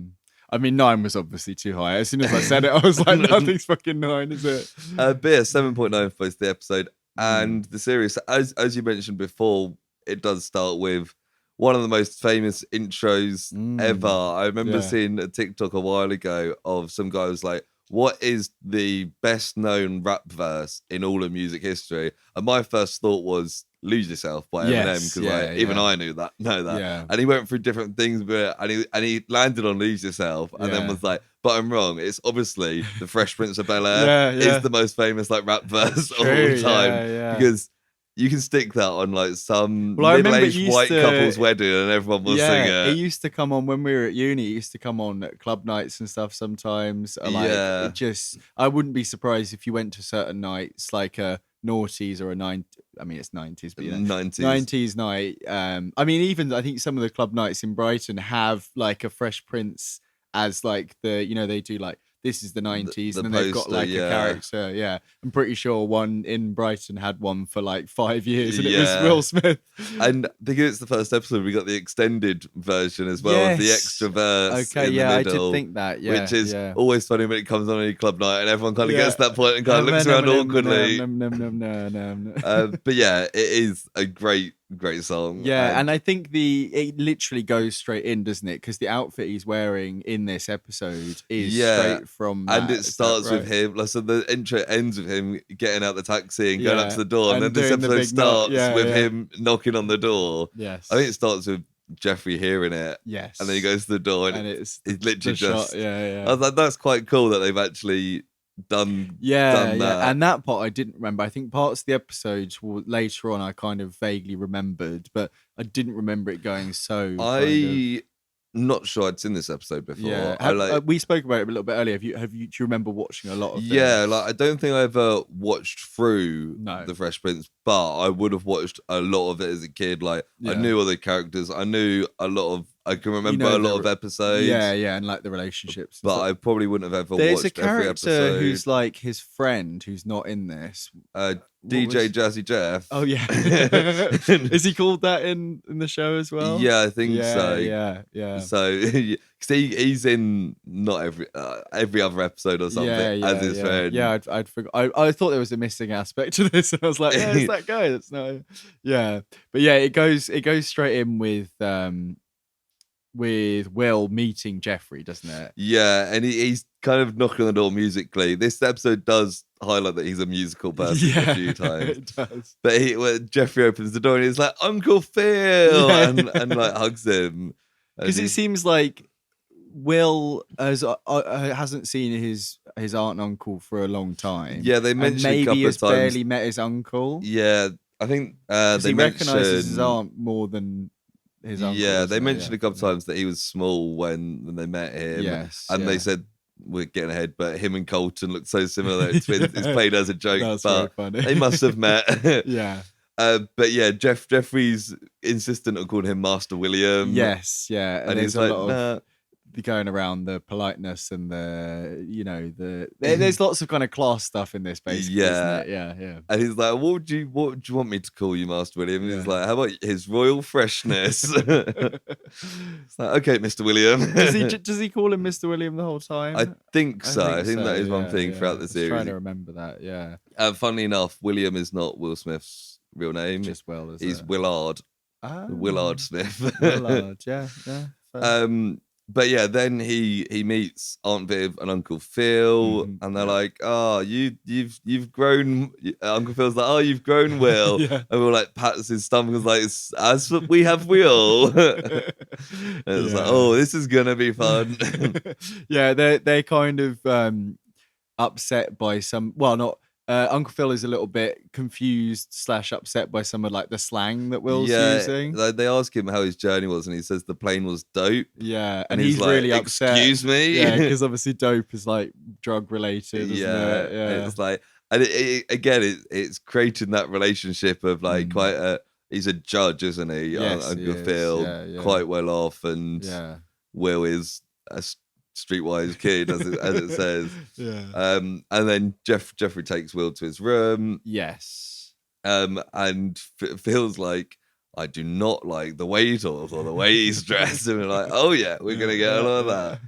I mean, 9 was obviously too high. As soon as I said it, I was like, nothing's fucking 9, is it? But yeah, 7.9 for both the episode and the series. As you mentioned before, it does start with one of the most famous intros ever. I remember seeing a TikTok a while ago of some guy who was like, what is the best known rap verse in all of music history? And my first thought was Lose Yourself by Eminem, because even I know that. Yeah. And he went through different things, and he landed on Lose Yourself, and then was like, but I'm wrong. It's obviously the Fresh Prince of Bel Air is the most famous like rap verse of all time, because you can stick that on like some middle-aged white couple's wedding and everyone will sing it. It used to come on when we were at uni. It used to come on at club nights and stuff sometimes. I wouldn't be surprised if you went to certain nights, like noughties or a 90s. I mean, it's 90s, but 90s. 90s night. I mean, even I think some of the club nights in Brighton have like a Fresh Prince as like the, they do like, this is the 90s, the and then they've got poster, like a character. Yeah, I'm pretty sure one in Brighton had one for like 5 years, and it was Will Smith. And I think it's the first episode we got the extended version as well, with the extra verse. Okay, in the middle, I did think that. Yeah, which is always funny when it comes on any club night, and everyone kind of gets to that point and kind of looks around awkwardly. But yeah, it is a great song. Yeah, and I think it literally goes straight in, doesn't it? Because the outfit he's wearing in this episode is straight from that. And it starts with him, like, so the intro ends with him getting out the taxi and going up to the door, and then this episode starts with him knocking on the door. Yes, I think it starts with Jeffrey hearing it. Yes, and then he goes to the door, and it's literally just shot. I was like, that's quite cool that they've actually done that. And that part I didn't remember. I think parts of the episodes later on I kind of vaguely remembered, but I didn't remember it going so. Not sure I'd seen this episode before. Yeah, we spoke about it a little bit earlier. Do you remember watching a lot of? Yeah, like I don't think I ever watched through The Fresh Prince, but I would have watched a lot of it as a kid. Like I knew all the characters, I knew a lot of. I can remember a lot of episodes. Yeah, and like the relationships. But I probably wouldn't have ever watched every episode. There's a character who's like his friend who's not in this. DJ Jazzy Jeff. Oh yeah, is he called that in the show as well? Yeah, I think so. Yeah. So he's in not every other episode or something as his friend. Yeah, I'd forgot. I thought there was a missing aspect to this, and I was like, yeah, it's that guy. That's not. Yeah, but yeah, it goes straight in with Will meeting Jeffrey, doesn't it? Yeah, and he's kind of knocking on the door musically. This episode does highlight that he's a musical person a few times. It does. But when Jeffrey opens the door and he's like, Uncle Phil, and like hugs him. Because it seems like Will hasn't seen his aunt and uncle for a long time. Yeah, they mentioned a couple of times. Maybe has barely met his uncle. Yeah, I think he recognises his aunt more than his uncle. Yeah, they mentioned a couple of times that he was small when they met him. Yes, and they said, we're getting ahead, but him and Colton look so similar. It's played as a joke. That's but funny. They must have met. Yeah. But yeah, Jeffrey's insistent on calling him Master William. Yes, yeah. And he's like, nah. Going around the politeness and there's lots of kind of class stuff in this, basically. Yeah, isn't it? Yeah. And he's like, what would you want me to call you, Master William? And he's like, how about his royal freshness? It's like, okay, Mr. William. Does he call him Mr. William the whole time? I think so. I think that is one thing throughout the series. I'm trying to remember that. Yeah. Funnily enough, William is not Will Smith's real name. Just Will, he's Willard. Willard Smith. Willard, yeah. But yeah, then he meets Aunt Viv and Uncle Phil, and they're like, "Oh, you've grown." Uncle Phil's like, "Oh, you've grown, Will," and we're like, pats his stomach, and like, "As we have Will." And it's like, "Oh, this is gonna be fun." Yeah, they're kind of upset by some. Well, not. Uncle Phil is a little bit confused / upset by some of like the slang that Will's using. They ask him how his journey was, and he says the plane was dope. Yeah, and he's like, really upset. Excuse me? Yeah, because obviously dope is like drug related. Isn't it? Yeah, it's like, and it's creating that relationship of like he's a judge, isn't he? Yes, Uncle Phil, quite well off, and Will is a streetwise kid, as it says. And then Jeffrey takes Will to his room. Yes. And feels like, I do not like the way he talks or the way he's dressed. And we're like, oh yeah, we're gonna get a lot of that.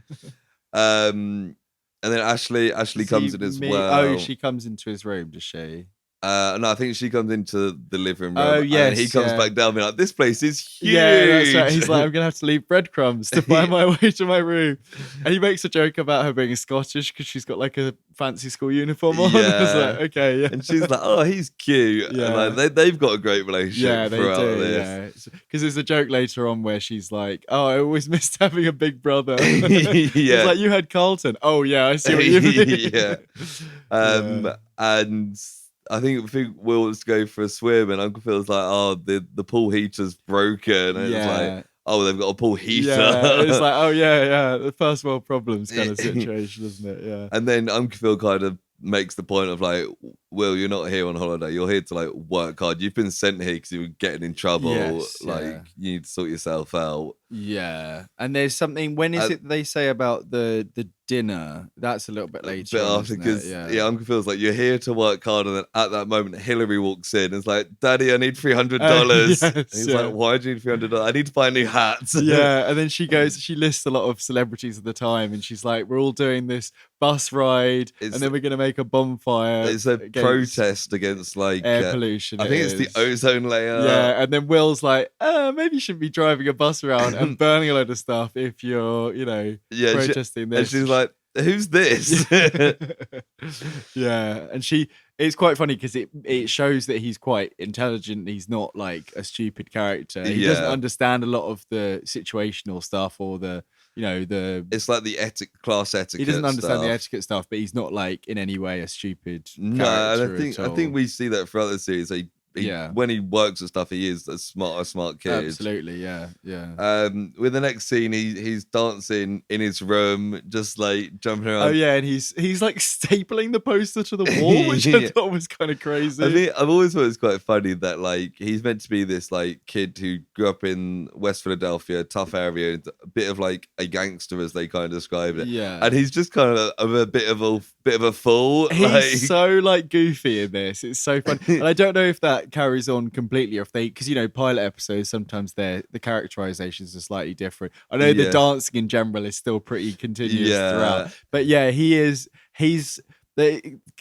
And then Ashley comes in as well. Oh, she comes into his room, does she? No, I think she comes into the living room. Oh, yes. And he comes back down being like, this place is huge. Yeah, that's right. He's like, I'm going to have to leave breadcrumbs to find my way to my room. And he makes a joke about her being Scottish because she's got like a fancy school uniform on. Yeah. I was like, okay, yeah. And she's like, oh, he's cute. Yeah. And like, they've got a great relationship throughout this. Because there's a joke later on where she's like, oh, I always missed having a big brother. He's like, you had Carlton. Oh, yeah, I see what you mean. And I think Will was to go for a swim, and Uncle Phil's like, "Oh, the pool heater's broken." And it's like, "Oh, they've got a pool heater." Yeah, it's like, "Oh yeah, the first world problems kind of situation, isn't it?" Yeah. And then Uncle Phil kind of makes the point of like, Will, you're not here on holiday. You're here to like work hard. You've been sent here because you were getting in trouble. Yes, like you need to sort yourself out. Yeah, and there's something. When is it they say about the dinner? That's a little bit later. Bit after, because Uncle Phil's like, you're here to work hard, and then at that moment, Hillary walks in and is like, Daddy, I need $300. Yes, he's like, why do you need $300? I need to buy a new hat. Yeah, and then she lists a lot of celebrities at the time, and she's like, we're all doing this bus ride, and then we're going to make a bonfire. It's a protest against like air pollution. I think it's the ozone layer. Yeah, and then Will's like, maybe you shouldn't be driving a bus around and burning a load of stuff if you're, protesting this. And she's like, who's this? Yeah, and it's quite funny because it shows that he's quite intelligent. He's not like a stupid character. He doesn't understand a lot of the situational stuff or the it's like the class etiquette. He doesn't understand stuff. the etiquette stuff, but he's not like in any way a stupid character. No, and I think we see that throughout the series. When he works and stuff, he is a smart kid. Absolutely, yeah. With the next scene, he's dancing in his room, just like jumping around. Oh yeah, and he's like stapling the poster to the wall, which I thought was kind of crazy. I mean, I've always thought it's quite funny that like he's meant to be this like kid who grew up in West Philadelphia, tough area, a bit of like a gangster as they kind of describe it. Yeah, and he's just kind of a bit of a fool. He's so like goofy in this. It's so fun, and I don't know if that carries on completely, or if because pilot episodes sometimes the characterizations are slightly different. I know the dancing in general is still pretty continuous throughout, but he's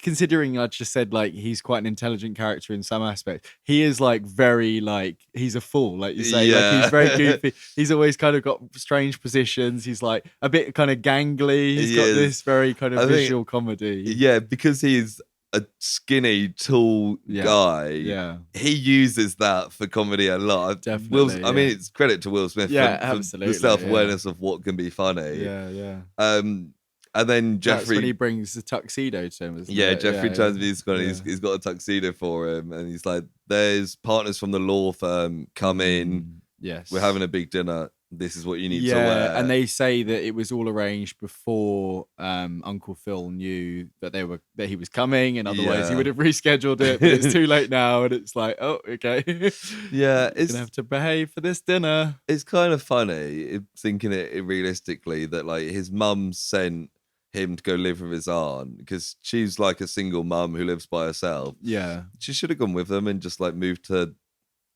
considering I just said like he's quite an intelligent character in some aspects. He is like very like he's a fool, like you say. Like he's very goofy. He's always kind of got strange positions. He's like a bit kind of gangly. He's got this very kind of visual comedy. Yeah, because he's a skinny, tall guy. Yeah, he uses that for comedy a lot. Definitely. I mean, it's credit to Will Smith. Absolutely. The self-awareness of what can be funny. Yeah. And then Jeffrey, that's when he brings the tuxedo to him. Jeffrey turns to me. He's got a tuxedo for him, and he's like, "There's partners from the law firm come in. Yes, we're having a big dinner. This is what you need to wear." And they say that it was all arranged before Uncle Phil knew that he was coming, and otherwise he would have rescheduled it. But it's too late now, and it's like, oh, okay. Yeah, it's gonna have to behave for this dinner. It's kind of funny thinking it realistically that like his mum sent him to go live with his aunt because she's like a single mum who lives by herself. Yeah, she should have gone with them and just like moved to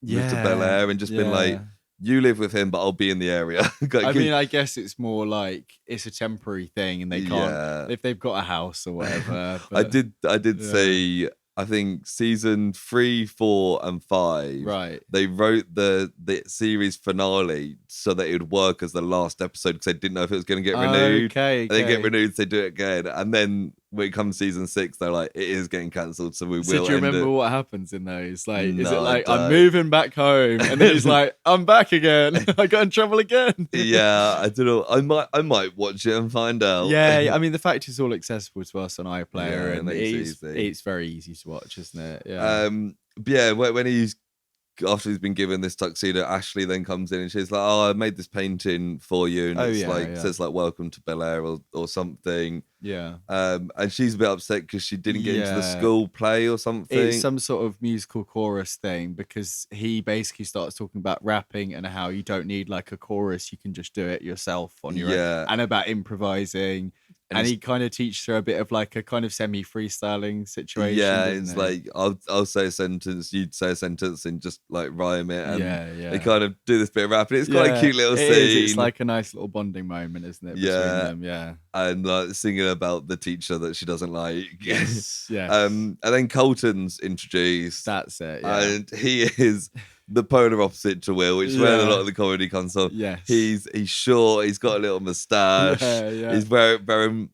Bel Air and just been like, you live with him, but I'll be in the area. I mean, I guess it's more like it's a temporary thing, and they can't if they've got a house or whatever. But, I did say, I think season 3, 4, and 5. Right. They wrote the series finale so that it would work as the last episode because they didn't know if it was going to get renewed. Okay. And they get renewed, so they do it again, and then when it comes season 6, they're like, it is getting cancelled, so we will. So do you remember what happens in those? Like, is it like I I'm moving back home, and then he's like, I'm back again. I got in trouble again. Yeah, I don't know. I might watch it and find out. Yeah, I mean the fact it's all accessible to us on iPlayer, and it's very easy to watch, isn't it? Yeah. When after he's been given this tuxedo, Ashley then comes in and she's like, "Oh, I made this painting for you," and says like "Welcome to Bel Air" or something. Yeah. And she's a bit upset because she didn't get into the school play or something. It's some sort of musical chorus thing because he basically starts talking about rapping and how you don't need like a chorus, you can just do it yourself on your own, and about improvising. And he kind of teaches her a bit of like a kind of semi-freestyling situation. Yeah, it's like I'll say a sentence, you'd say a sentence, and just like rhyme it. And they kind of do this bit of rapping. It's quite a cute little scene. It's like a nice little bonding moment, isn't it? Between them? Yeah. And like singing about the teacher that she doesn't like. Yes. And then Colton's introduced. That's it. Yeah. And he is the polar opposite to Will, which is where a lot of the comedy comes from. Yes. He's short, he's got a little moustache. He's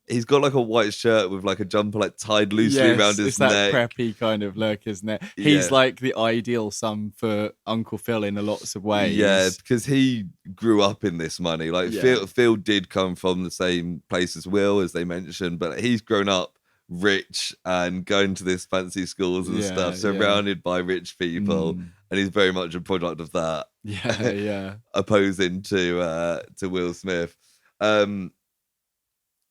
he's got like a white shirt with like a jumper like tied loosely around his neck. It's that preppy kind of look, isn't it? He's like the ideal son for Uncle Phil in lots of ways. Yeah, because he grew up in this money. Like Phil did come from the same place as Will, as they mentioned, but he's grown up rich and going to this fancy schools and stuff, surrounded by rich people. And he's very much a product of that. Yeah. Opposing to Will Smith.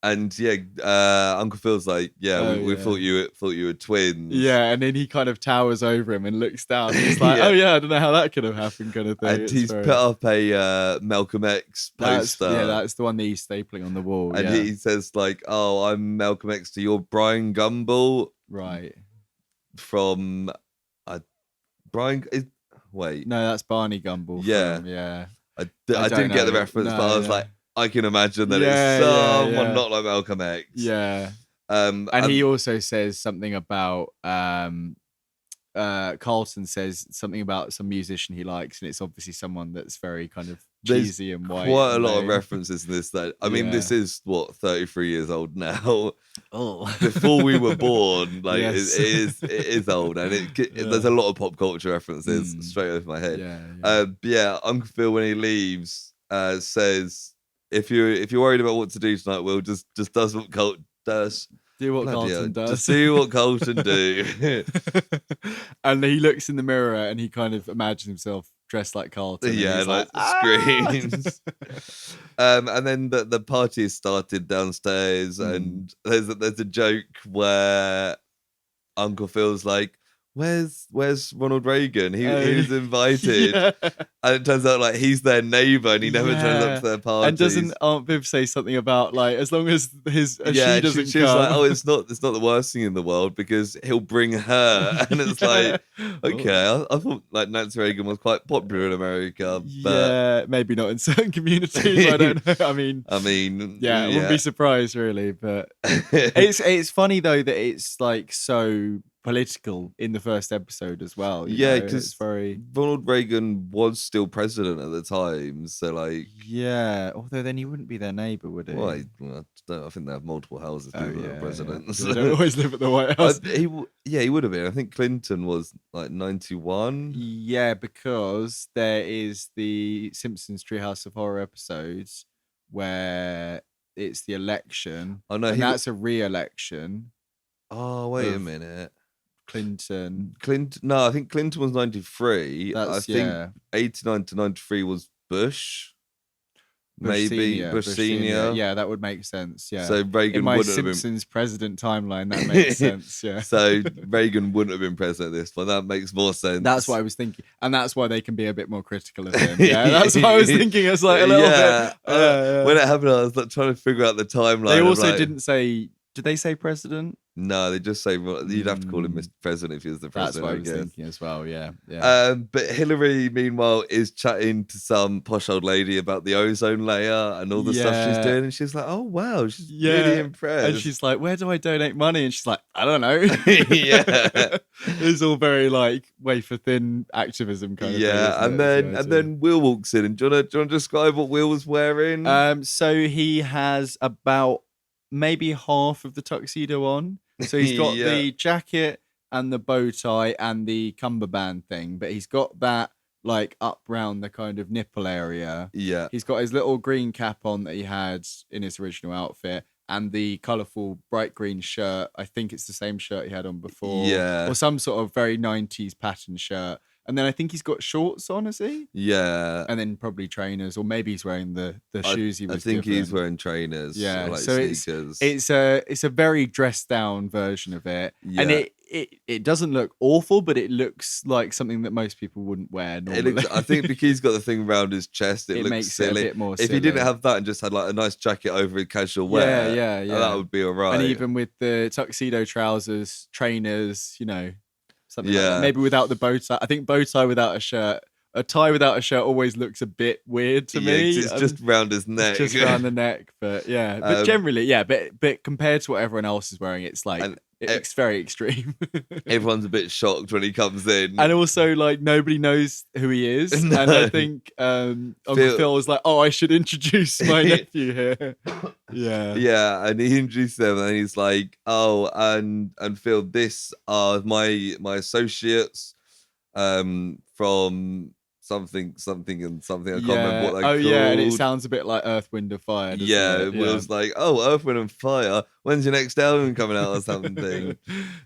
And Uncle Phil's like, we thought you were twins. Yeah, and then he kind of towers over him and looks down. And he's like, oh yeah, I don't know how that could have happened, kind of thing. And he's put up a Malcolm X poster. That's the one that he's stapling on the wall. And he says like, oh, I'm Malcolm X to your Brian Gumbel. Right. From Brian. Wait. No, that's Barney Gumble. Yeah. I didn't get the reference, but I was like, I can imagine that it's someone not like Malcolm X. Yeah. And he also says something about Carlton says something about some musician he likes, and it's obviously someone that's very kind of cheesy and white. Quite a lot of references in this. This is 33 years old now. Oh, before we were born, like it is old, and there's a lot of pop culture references straight over my head. Uncle Phil, when he leaves, says, if you're worried about what to do tonight, Will, just does what Colt does. Do what Carlton does. Just do what Carlton do. And he looks in the mirror and he kind of imagines himself dressed like Carlton. Yeah, like screams. And then the party has started downstairs, and there's a joke where Uncle Phil's like, Where's Ronald Reagan? He was invited, and it turns out like he's their neighbour, and he never turns up to their parties. And doesn't Aunt Viv say something about like as long as she doesn't she's come? Like, oh, it's not the worst thing in the world because he'll bring her, and it's like, okay, I thought like Nancy Reagan was quite popular in America, but maybe not in certain communities. I don't know. I mean, I wouldn't be surprised really, but it's funny though that it's like so political in the first episode as well. Because Ronald Reagan was still president at the time, so like although then he wouldn't be their neighbour, would he? Well, I think they have multiple houses. People that are presidents. They don't always live at the White House. He would have been. I think Clinton was like 91. Yeah, because there is the Simpsons Treehouse of Horror episodes where it's the election. Oh no, that's a re-election. Oh wait a minute. Clinton. No, I think Clinton was 93. I think 89 to 93 was Bush. Maybe Bush Senior. Yeah, that would make sense. Yeah. So Reagan in my wouldn't Simpsons president timeline, that makes sense. Yeah. So Reagan wouldn't have been president at this point. That makes more sense. That's what I was thinking, and that's why they can be a bit more critical of him. Yeah, that's what I was thinking. It's like a little bit. When it happened, I was like trying to figure out the timeline. They also didn't say. Did they say president? No, they just say you'd have to call him Mr. President if he was the president. That's what I was thinking as well. Yeah. But Hillary, meanwhile, is chatting to some posh old lady about the ozone layer and all the stuff she's doing, and she's like, "Oh wow, she's really impressed." And she's like, "Where do I donate money?" And she's like, "I don't know." It's all very like wafer thin activism kind of thing. And then Will walks in, and do you want to describe what Will was wearing? So he has about maybe half of the tuxedo on. So he's got the jacket and the bow tie and the cummerbund thing, but he's got that like up round the kind of nipple area. Yeah. He's got his little green cap on that he had in his original outfit and the colourful bright green shirt. I think it's the same shirt he had on before. Yeah. Or some sort of very 90s pattern shirt. And then I think he's got shorts on, is he? Yeah. And then probably trainers, or maybe he's wearing the shoes he was I think given. he's wearing trainers. Yeah. Like so sneakers. it's a very dressed down version of it. Yeah. And it doesn't look awful, but it looks like something that most people wouldn't wear normally. I think because he's got the thing around his chest, it looks makes silly. It a bit more if silly. he didn't have that and just had like a nice jacket over his casual wear, that would be all right. And even with the tuxedo trousers, trainers, something like that. Maybe without the bow tie. I think bow tie without a shirt. A tie without a shirt always looks a bit weird to me. It's just round his neck. Just around the neck, but yeah. But generally, but compared to what everyone else is wearing, it's like it looks very extreme. Everyone's a bit shocked when he comes in. And also, like, nobody knows who he is. No. And I think Uncle Phil was like, oh, I should introduce my nephew here. Yeah. Yeah, and he introduced them and he's like, oh, and Phil, this are my associates from something and something. I can't remember what they're oh called. yeah, and it sounds a bit like Earth, Wind and Fire. Yeah, It was like, oh, Earth, Wind and Fire. When's your next album coming out or something?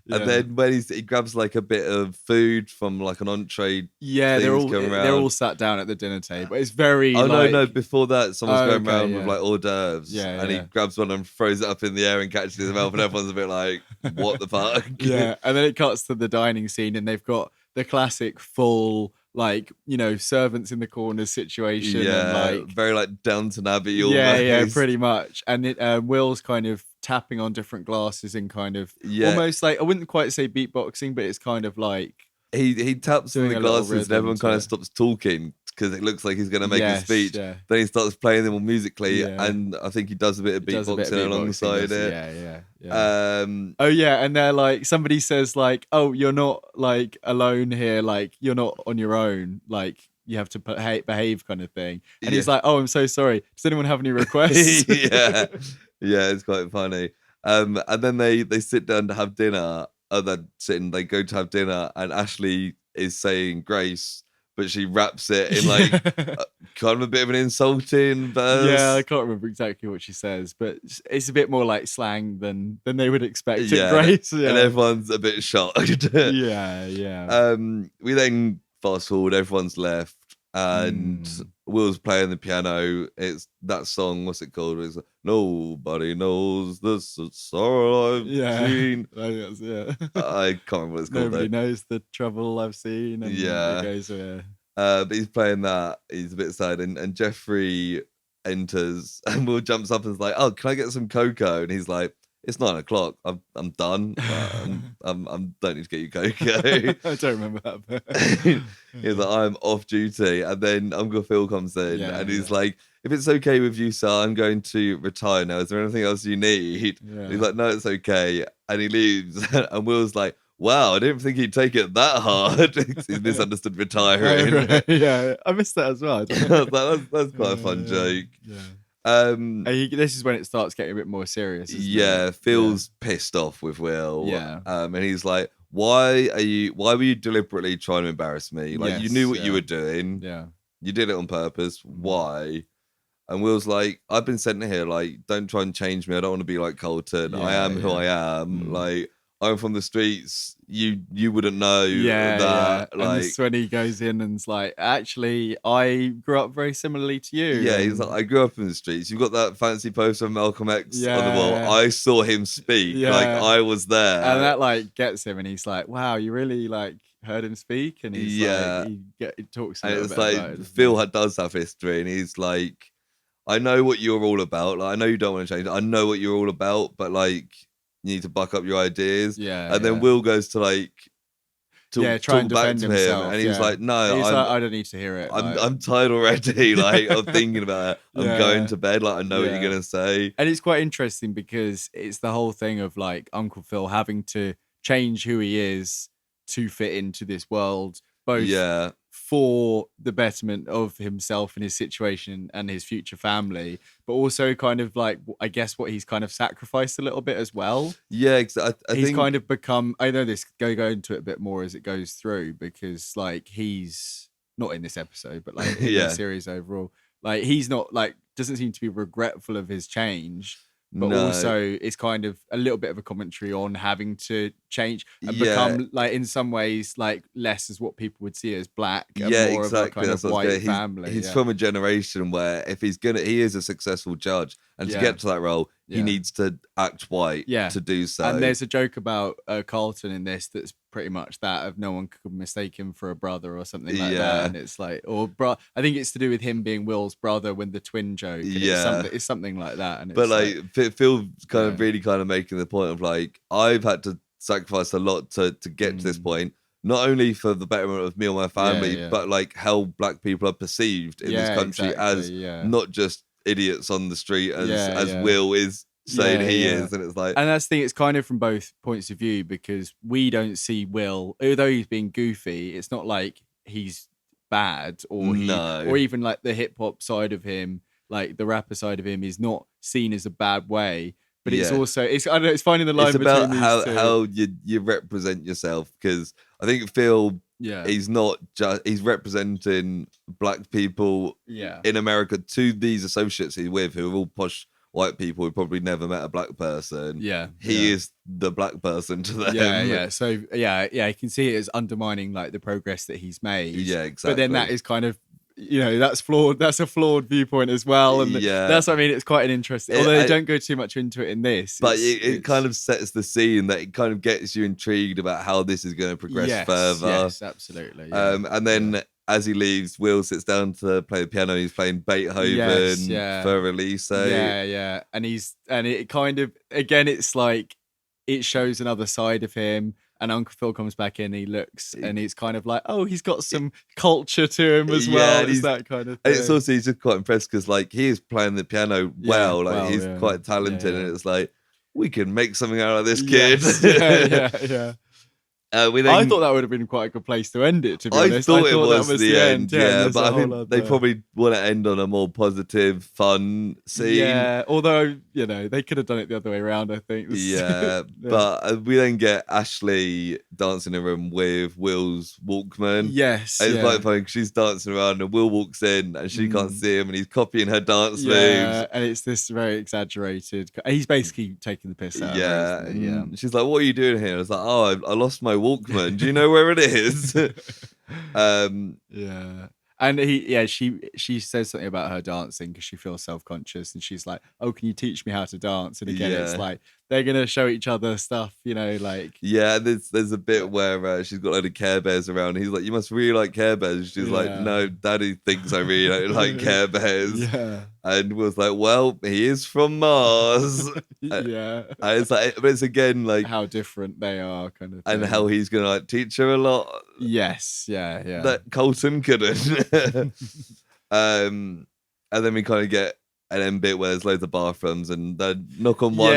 And then when he grabs like a bit of food from like an entree. Yeah, they're all sat down at the dinner table. It's very. Oh no! Before that, someone's going around with like hors d'oeuvres, and he grabs one and throws it up in the air and catches it in his mouth, and everyone's a bit like, "What the fuck?" Yeah, and then it cuts to the dining scene, and they've got the classic full, like, servants in the corner situation. Yeah, and very like Downton Abbey. Almost. Yeah, pretty much. And Will's kind of tapping on different glasses and kind of almost like, I wouldn't quite say beatboxing, but it's kind of like he taps on the glasses and everyone kind of stops talking because it looks like he's going to make a speech. Yeah. Then he starts playing them all musically, and I think he does a bit of beatboxing alongside it. Yeah. Oh yeah, and they're like, somebody says like, "Oh, you're not like alone here. Like you're not on your own. Like you have to behave, kind of thing." And he's like, "Oh, I'm so sorry. Does anyone have any requests?" yeah, it's quite funny. And then they sit down to have dinner. They go to have dinner, and Ashley is saying grace, but she raps it in like kind of a bit of an insulting verse. Yeah, I can't remember exactly what she says, but it's a bit more like slang than they would expect at Grace. Yeah. And everyone's a bit shocked. yeah. We then fast forward, everyone's left, and Will's playing the piano. It's that song, what's it called? It's Nobody Knows the Sorrow I've seen. I can't remember what it's called. Nobody knows the trouble I've seen. And it goes, but he's playing that. He's a bit sad, and Jeffrey enters, and Will jumps up and is like, "Oh, can I get some cocoa?" And he's like, "It's 9:00. I'm done. I'm don't need to get you cocoa." I don't remember that bit. He's like, "I'm off duty," and then Uncle Phil comes in, and he's like, "If it's okay with you, sir, I'm going to retire now. Is there anything else you need?" Yeah. He's like, "No, it's okay," and he leaves. And Will's like, "Wow, I didn't think he'd take it that hard." He's misunderstood retiring. Right. Yeah, I missed that as well. That's quite a fun joke. Yeah. This is when it starts getting a bit more serious. Phil's pissed off with Will. Yeah. And he's like, why were you deliberately trying to embarrass me? Like, you knew what you were doing. Yeah. You did it on purpose. Why? And Will's like, I've been sent here, like, don't try and change me. I don't want to be like Colton. I am who I am. Like, I'm from the streets. You wouldn't know that. Yeah. Like, and this when he goes in and's like, actually, I grew up very similarly to you. Yeah, he's like, I grew up in the streets. You've got that fancy poster of Malcolm X on the wall. I saw him speak. Like, I was there. And that like gets him, and he's like, wow, you really like heard him speak? And he's like, he talks a little bit about it. Phil does have history, and he's like, I know what you're all about. Like, I know you don't want to change. I know what you're all about, but like, you need to buck up your ideas. Yeah. And then Will goes to like try and defend himself. And he's like, no, he's like, I don't need to hear it. I'm tired already. Like, I'm thinking about it. I'm going to bed. Like, I know what you're gonna say. And it's quite interesting because it's the whole thing of like Uncle Phil having to change who he is to fit into this world, both for the betterment of himself and his situation and his future family, but also kind of like, I guess, what he's kind of sacrificed a little bit as well. Yeah, I he's think kind of become, I know this, go into it a bit more as it goes through, because like he's not in this episode, but like in the series overall, like he's not like, doesn't seem to be regretful of his change. But also it's kind of a little bit of a commentary on having to change and become, like, in some ways, like less as what people would see as black and more of a kind of white family. He's from a generation where if he is a successful judge, and to get to that role, he needs to act white to do so. And there's a joke about Carlton in this that's pretty much that, of no one could mistake him for a brother or something like that. And it's like, I think it's to do with him being Will's brother when the twin joke. It's something like that. And but like Phil kind of really kind of making the point of like, I've had to sacrifice a lot to get to this point. Not only for the betterment of me and my family, but like how black people are perceived in this country as not just idiots on the street as Will is saying he is. And it's like, and that's the thing, it's kind of from both points of view, because we don't see Will, although he's being goofy, it's not like he's bad or even like the hip hop side of him, like the rapper side of him, is not seen as a bad way. But it's also, I don't know, it's finding the line it's between about these how you represent yourself, because I think Phil Yeah. he's not just, he's representing black people in America to these associates he's with, who are all posh white people who probably never met a black person. He is the black person to them. So you can see it as undermining like the progress that he's made. Exactly. But then that is kind of, that's flawed. That's a flawed viewpoint as well. And that's what I mean. It's quite an interesting, although they don't go too much into it in this. But it kind of sets the scene that it kind of gets you intrigued about how this is going to progress further. Yes, absolutely. And then as he leaves, Will sits down to play the piano. He's playing Beethoven for Elise. And it kind of, again, it's like, it shows another side of him. And Uncle Phil comes back in, he looks, and he's kind of like, oh, he's got some culture to him as well. It's that kind of thing. And it's also, he's just quite impressed because, like, he is playing the piano well. He's quite talented. And it's like, we can make something out of this kid. Yes. I thought that would have been quite a good place to end it, to be honest. I thought that was the end. But I think they probably want to end on a more positive, fun scene. Yeah, although, they could have done it the other way around, I think. But we then get Ashley dancing in a room with Will's Walkman. Yes. And it's quite funny because she's dancing around and Will walks in and she can't see him and he's copying her dance moves. And it's this very exaggerated. He's basically taking the piss out of her. She's like, what are you doing here? I was like, oh, I lost my Walkman. Do you know where it is? And she says something about her dancing because she feels self-conscious, and she's like, oh, can you teach me how to dance? And again, it's like they're gonna show each other stuff, like there's a bit where she's got a load of Care Bears around. He's like, you must really like Care Bears. She's like, no, Daddy thinks I really don't like Care Bears. And was like, well, he is from Mars. And it's like, but it's again like how different they are, kind of thing. And how he's gonna like teach her a lot. That Colton couldn't. And then we kind of get an end bit where there's loads of bathrooms and they knock on one.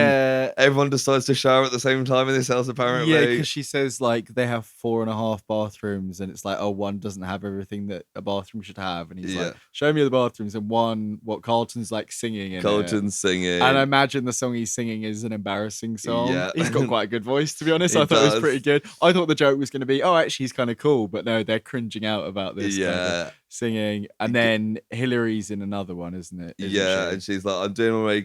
Everyone decides to shower at the same time in this house, apparently. Because she says like they have 4.5 bathrooms, and it's like, oh, one doesn't have everything that a bathroom should have. And he's like, show me the bathrooms. And one, what Carlton's like singing in singing. And I imagine the song he's singing is an embarrassing song. He's got quite a good voice, to be honest. He I thought does. it was pretty good. I thought the joke was going to be, oh, actually he's kind of cool. But no, they're cringing out about this kind of singing. And then Hillary's in another one, isn't it? And she's like, I'm doing my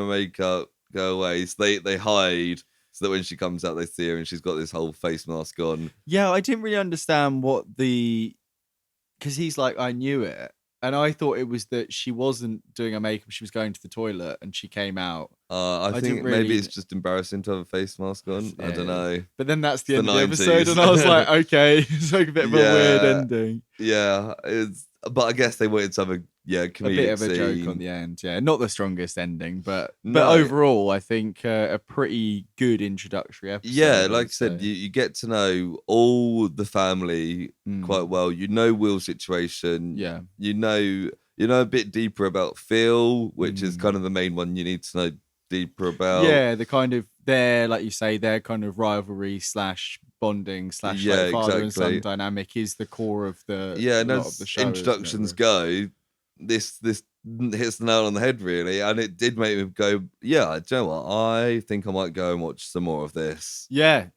makeup, go away. So they hide so that when she comes out they see her and she's got this whole face mask on. I didn't really understand because he's like, I knew it, and I thought it was that she wasn't doing her makeup, she was going to the toilet and she came out. I think maybe it's just embarrassing to have a face mask on. I don't know. But then that's the end of the episode, and I was like, okay, it's like a bit of a weird ending. But I guess they wanted to have a comedic a bit of a scene. joke on the end. Not the strongest ending, but overall, I think a pretty good introductory episode. Like I said, you get to know all the family quite well. You know Will's situation. You know a bit deeper about Phil, which is kind of the main one you need to know deeper about. The kind of like you say, their kind of rivalry / bonding / father and son dynamic is the core of the of the show. Introductions go. This hits the nail on the head, really, and it did make me go, do you know what? I think I might go and watch some more of this.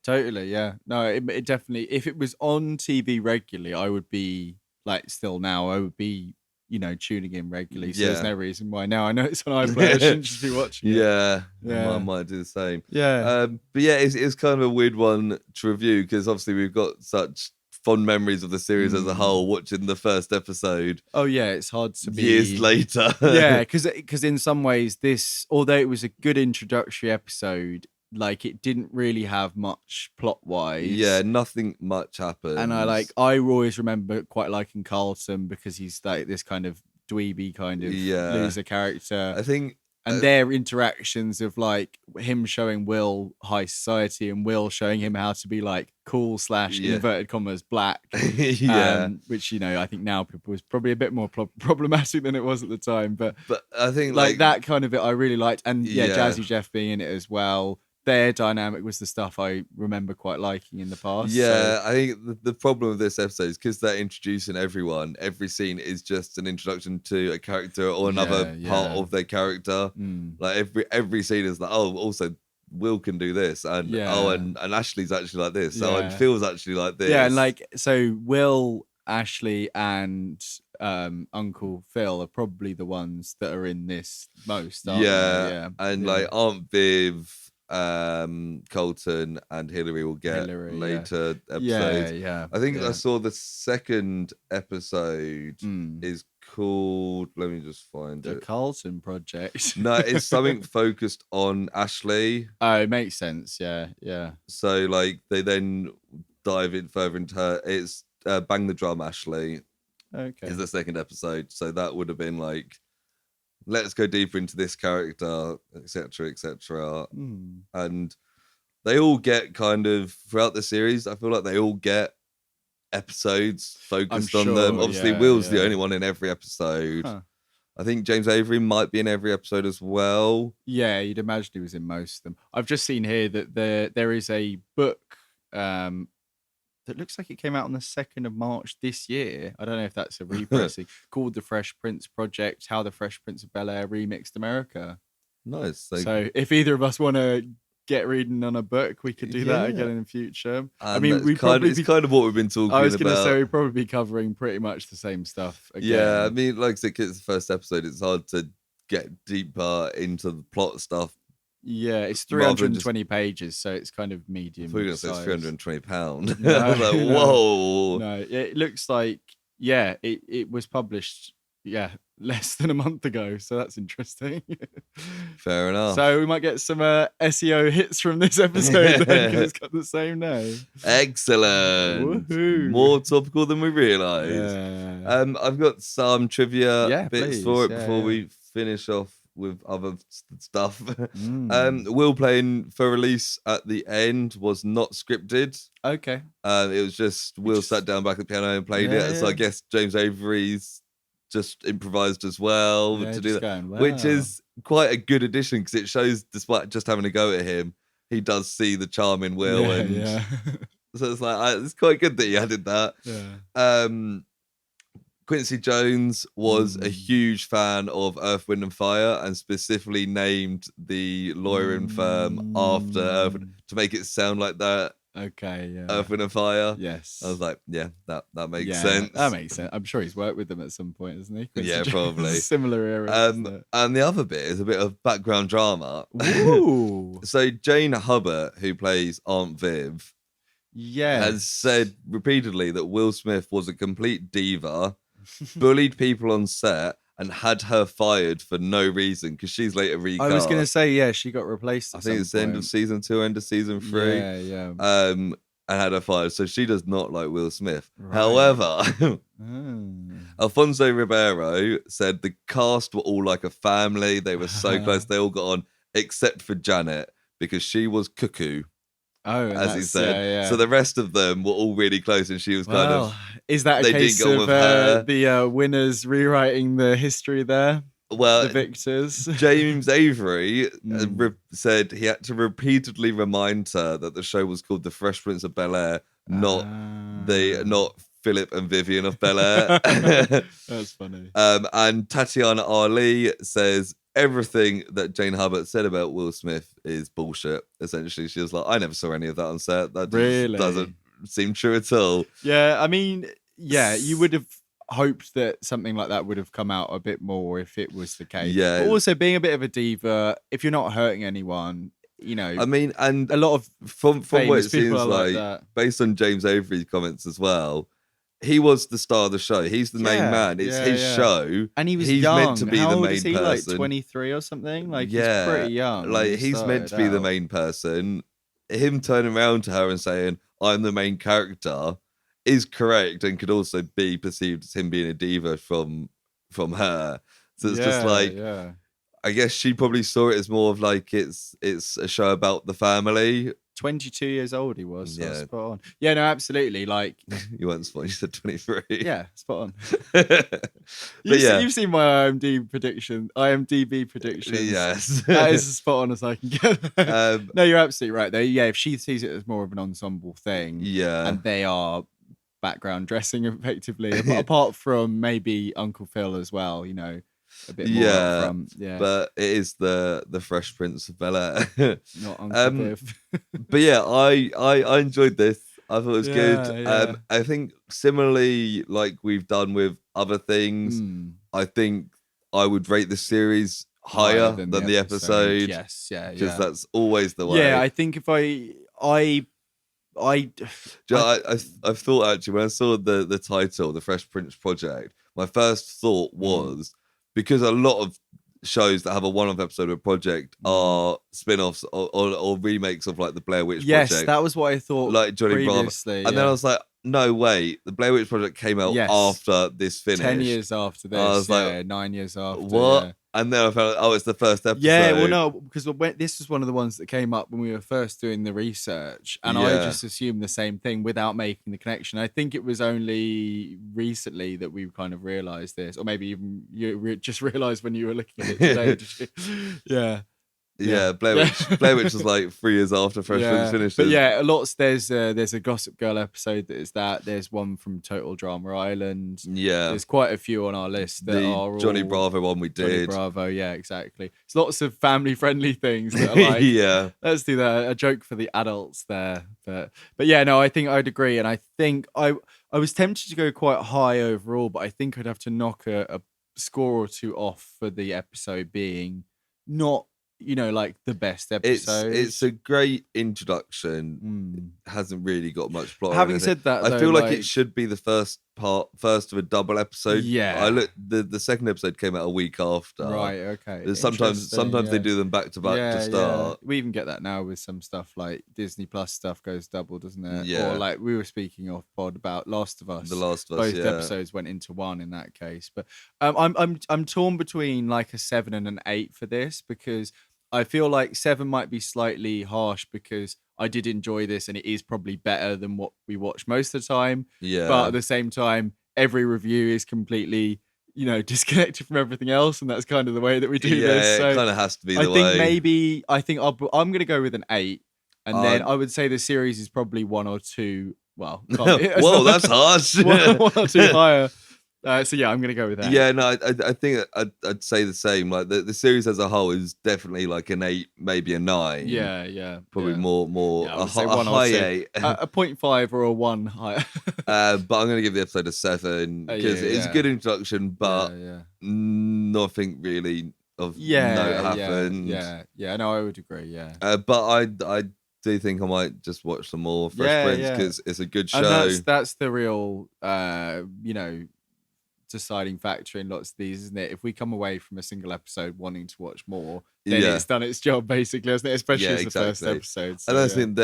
Totally. No, it definitely. If it was on TV regularly, I would be like, still now, I would be, tuning in regularly. So there's no reason why now I know it's on iPlayer, I shouldn't just be watching it. I might do the same. But it's kind of a weird one to review because obviously we've got such fond memories of the series as a whole, watching the first episode. It's hard to be years later. Because in some ways this, although it was a good introductory episode, like it didn't really have much plot wise. Nothing much happened. And I always remember quite liking Carlton because he's like this kind of dweeby kind of loser character. I think. And their interactions of like him showing Will high society and Will showing him how to be like cool / inverted commas black, which I think now people was probably a bit more problematic than it was at the time. But I think like that kind of it I really liked, and Jazzy Jeff being in it as well. Their dynamic was the stuff I remember quite liking in the past. I think the problem with this episode is because they're introducing everyone. Every scene is just an introduction to a character or another part of their character. Like every scene is like, oh, also Will can do this, and and Ashley's actually like this, and Phil's actually like this. Yeah, and like so Will, Ashley, and Uncle Phil are probably the ones that are in this most, aren't they? Yeah. And like Aunt Viv, Colton and Hillary will get later episodes. Yeah. I think I saw the second episode is called, let me just find it. The Carlton Project. No, it's something focused on Ashley. Oh, it makes sense. Yeah. So like they then dive in further into her. It's Bang the Drum Ashley. Okay. Is the second episode. So that would have been like, let's go deeper into this character, etc., etc. And they all get kind of throughout the series. I feel like they all get episodes focused on them. Obviously, Will's the only one in every episode. I think James Avery might be in every episode as well. Yeah, you'd imagine he was in most of them. I've just seen here that there is a book that looks like it came out on the 2nd of March this year. I don't know if that's a repressing, called The Fresh Prince Project, How the Fresh Prince of Bel Air Remixed America. Nice. So if either of us want to get reading on a book, we could do that again in the future. And I mean, it's kind of what we've been talking about. I was going to say we'd probably be covering pretty much the same stuff again. Yeah, I mean, like I said, it's the first episode. It's hard to get deeper into the plot stuff. Yeah, it's 320 pages, so it's kind of medium. I thought you were going to say it's £320. No, I was like, whoa. No, it looks like, it was published, less than a month ago, so that's interesting. Fair enough. So we might get some SEO hits from this episode then, because it's got the same name. Excellent. Woohoo. More topical than we realised. Yeah. I've got some trivia bits for it before we finish off with other stuff. Will playing for release at the end was not scripted. Okay. It was just Will sat down back at the piano and played it. So I guess James Avery's just improvised as well to do that, which is quite a good addition because it shows, despite just having a go at him, he does see the charm in Will, so it's like it's quite good that he added that. Quincy Jones was a huge fan of Earth, Wind and Fire and specifically named the lawyering firm after Earth to make it sound like that. Okay, yeah. Earth, Wind and Fire. Yes. I was like, that makes sense. That makes sense. I'm sure he's worked with them at some point, hasn't he? Quincy Jones, probably. Similar era. And the other bit is a bit of background drama. Ooh. So Jane Hubbard, who plays Aunt Viv, has said repeatedly that Will Smith was a complete diva, bullied people on set, and had her fired for no reason because she's later recast. I was going to say, she got replaced. I think it's the end of season 2, end of season 3. Yeah. And had her fired, so she does not like Will Smith. Right. However, Alfonso Ribeiro said the cast were all like a family. They were so close. They all got on, except for Janet because she was cuckoo. Oh, as he said. So the rest of them were all really close, and she was kind of. Is that a case of the winners rewriting the history there? Well, the victors. James Avery said he had to repeatedly remind her that the show was called The Fresh Prince of Bel Air, not Philip and Vivian of Bel Air. That's funny. And Tatiana Ali says everything that Jane Hubbard said about Will Smith is bullshit. Essentially, she was like, I never saw any of that on set. That doesn't seem true at all. Yeah, I mean, you would have hoped that something like that would have come out a bit more if it was the case. Yeah. But also, being a bit of a diva, if you're not hurting anyone, I mean, and a lot of from what it seems like based on James Avery's comments as well, he was the star of the show. He's the main man. It's his show. And he's young. Meant to be How the old main is he? person. Like 23 or something? Like, he's pretty young. Like, he's meant to be the main person. Him turning around to her and saying, I'm the main character, is correct and could also be perceived as him being a diva from her. So it's just like, I guess she probably saw it as more of like it's a show about the family. 22 years old he was. So spot on. Yeah, no, absolutely. Like, you weren't spot on. You said 23. Yeah, spot on. You've seen my IMDb predictions. Yes, that is as spot on as I can get. No, you're absolutely right. Though, if she sees it as more of an ensemble thing, and they are background dressing effectively, apart from maybe Uncle Phil as well. a bit more upfront. Yeah, but it is the Fresh Prince of Bel Air. not Uncle Biff. But yeah, I enjoyed this. I thought it was good. Yeah. I think similarly, like we've done with other things, I think I would rate the series higher than the episode. Yes, yeah, because that's always the way. Yeah, I think if I've thought actually when I saw the title, The Fresh Prince Project, my first thought was because a lot of shows that have a one-off episode of a project are spin-offs or remakes of like the Blair Witch Project. Yes, that was what I thought. Like Johnny Bravo. And then I was like, no, wait, the Blair Witch Project came out after this finished. 10 years after this. I was like, 9 years after. What? Yeah. And then I found out, it's the first episode. Yeah, well, no, because this was one of the ones that came up when we were first doing the research. And I just assumed the same thing without making the connection. I think it was only recently that we kind of realised this. Or maybe even you just realised when you were looking at it today. Did you? Yeah. Yeah, Blair Witch was like 3 years after Fresh Prince finished. But yeah, there's a Gossip Girl episode that is that. There's one from Total Drama Island. Yeah. There's quite a few on our list that are Johnny Bravo one we did. Johnny Bravo, yeah, exactly. It's lots of family-friendly things that are like, let's do that. A joke for the adults there. But yeah, no, I think I'd agree. And I think I was tempted to go quite high overall, but I think I'd have to knock a score or two off for the episode being not, like the best episode. It's a great introduction. Hasn't really got much plot. Having said that, I feel like it should be the first of a double episode. Yeah, I looked. The second episode came out a week after. Right. Okay. Sometimes they do them back to back to start. We even get that now with some stuff like Disney Plus stuff goes double, doesn't it? Yeah. Or like we were speaking off pod about Last of Us. The Last of Us. Both episodes went into one in that case. But I'm torn between like a 7 and an 8 for this because I feel like 7 might be slightly harsh because I did enjoy this and it is probably better than what we watch most of the time. Yeah. But at the same time, every review is completely, disconnected from everything else. And that's kind of the way that we do this. So it kind of has to be the way. I think I'm going to go with an 8. And then I would say the series is probably 1 or 2. Well, whoa, that's harsh. 1 or 2 higher. So yeah, I'm gonna go with that. Yeah, no, I think I'd say the same. Like the series as a whole is definitely like an 8, maybe a 9. Yeah. Probably more a high 8. A 0.5 or a 1 higher. But I'm gonna give the episode a 7 because it's a good introduction, but nothing really of note happened. Yeah. No, I would agree. Yeah. But I do think I might just watch some more Fresh Prince because it's a good show. And that's the real, deciding factor in lots of these, isn't it? If we come away from a single episode wanting to watch more, then it's done its job basically, hasn't it? Especially as the first episode. So, and I think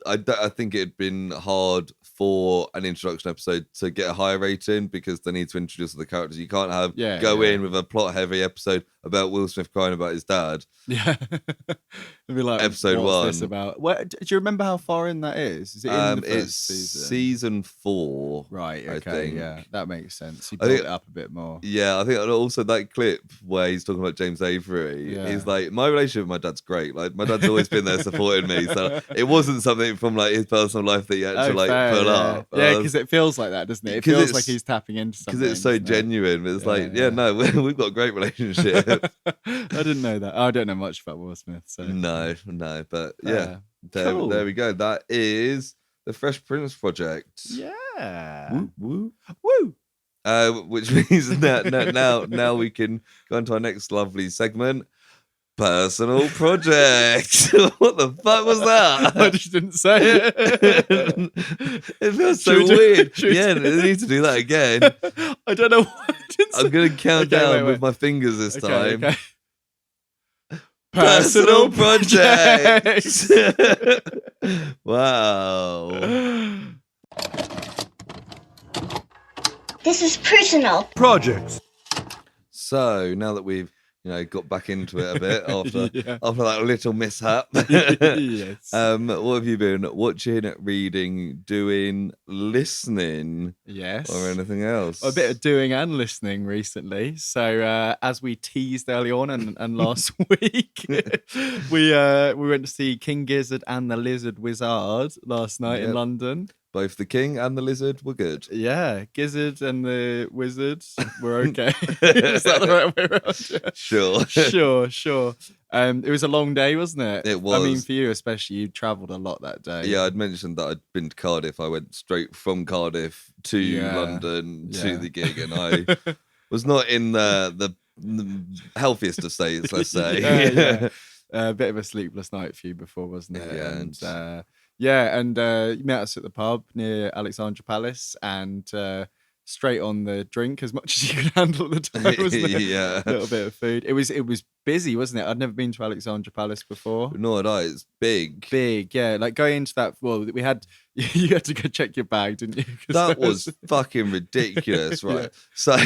I think it'd been hard for an introduction episode to get a higher rating because they need to introduce the characters. You can't have go in with a plot heavy episode about Will Smith crying about his dad. Yeah. It'd be like, episode what's 1. This about? Do you remember how far in that is? Is it in the first season? Season 4. Right, okay, I think. Yeah. That makes sense. You build it up a bit more. Yeah, I think also that clip where he's talking about James Avery, he's like, my relationship with my dad's great. Like, my dad's always been there supporting me. So it wasn't something from like his personal life that he had to like pull up. Yeah, because it feels like that, doesn't it? It feels like he's tapping into something. Because it's so genuine. It's no, we've got a great relationship. I didn't know that. I don't know much about Will Smith. So No, but there we go. That is the Fresh Prince Project. Yeah. Woo. Woo. Which means now we can go into our next lovely segment. Personal project. What the fuck was that? I just didn't say it. It feels so weird. They need to do that again. I don't know what I'm going to count down with my fingers this time. Okay. Personal project. Wow. This is personal projects. So now that we've got back into it a bit after that little mishap. Yes. What have you been watching, reading, doing, listening? Yes. Or anything else? A bit of doing and listening recently. So as we teased early on and last week, we went to see King Gizzard and the Lizard Wizard last night in London. both the king and the lizard were good. Yeah, Gizzard and the wizard were okay. Is that the right way around? Yeah. Sure. It was a long day, wasn't it? It was. I mean, for you especially, you travelled a lot that day. Yeah, I'd mentioned that I'd been to Cardiff. I went straight from Cardiff to London to the gig, and I was not in the healthiest of states, let's say. A bit of a sleepless night for you before, wasn't it? Yeah. And you met us at the pub near Alexandra Palace, and straight on the drink as much as you could handle at the time, wasn't it? Yeah. A little bit of food. It was busy, wasn't it? I'd never been to Alexandra Palace before. Nor had I. It's big. Big, yeah. Like going into that, well, you had to go check your bag, didn't you? That was fucking ridiculous, right? Yeah. So,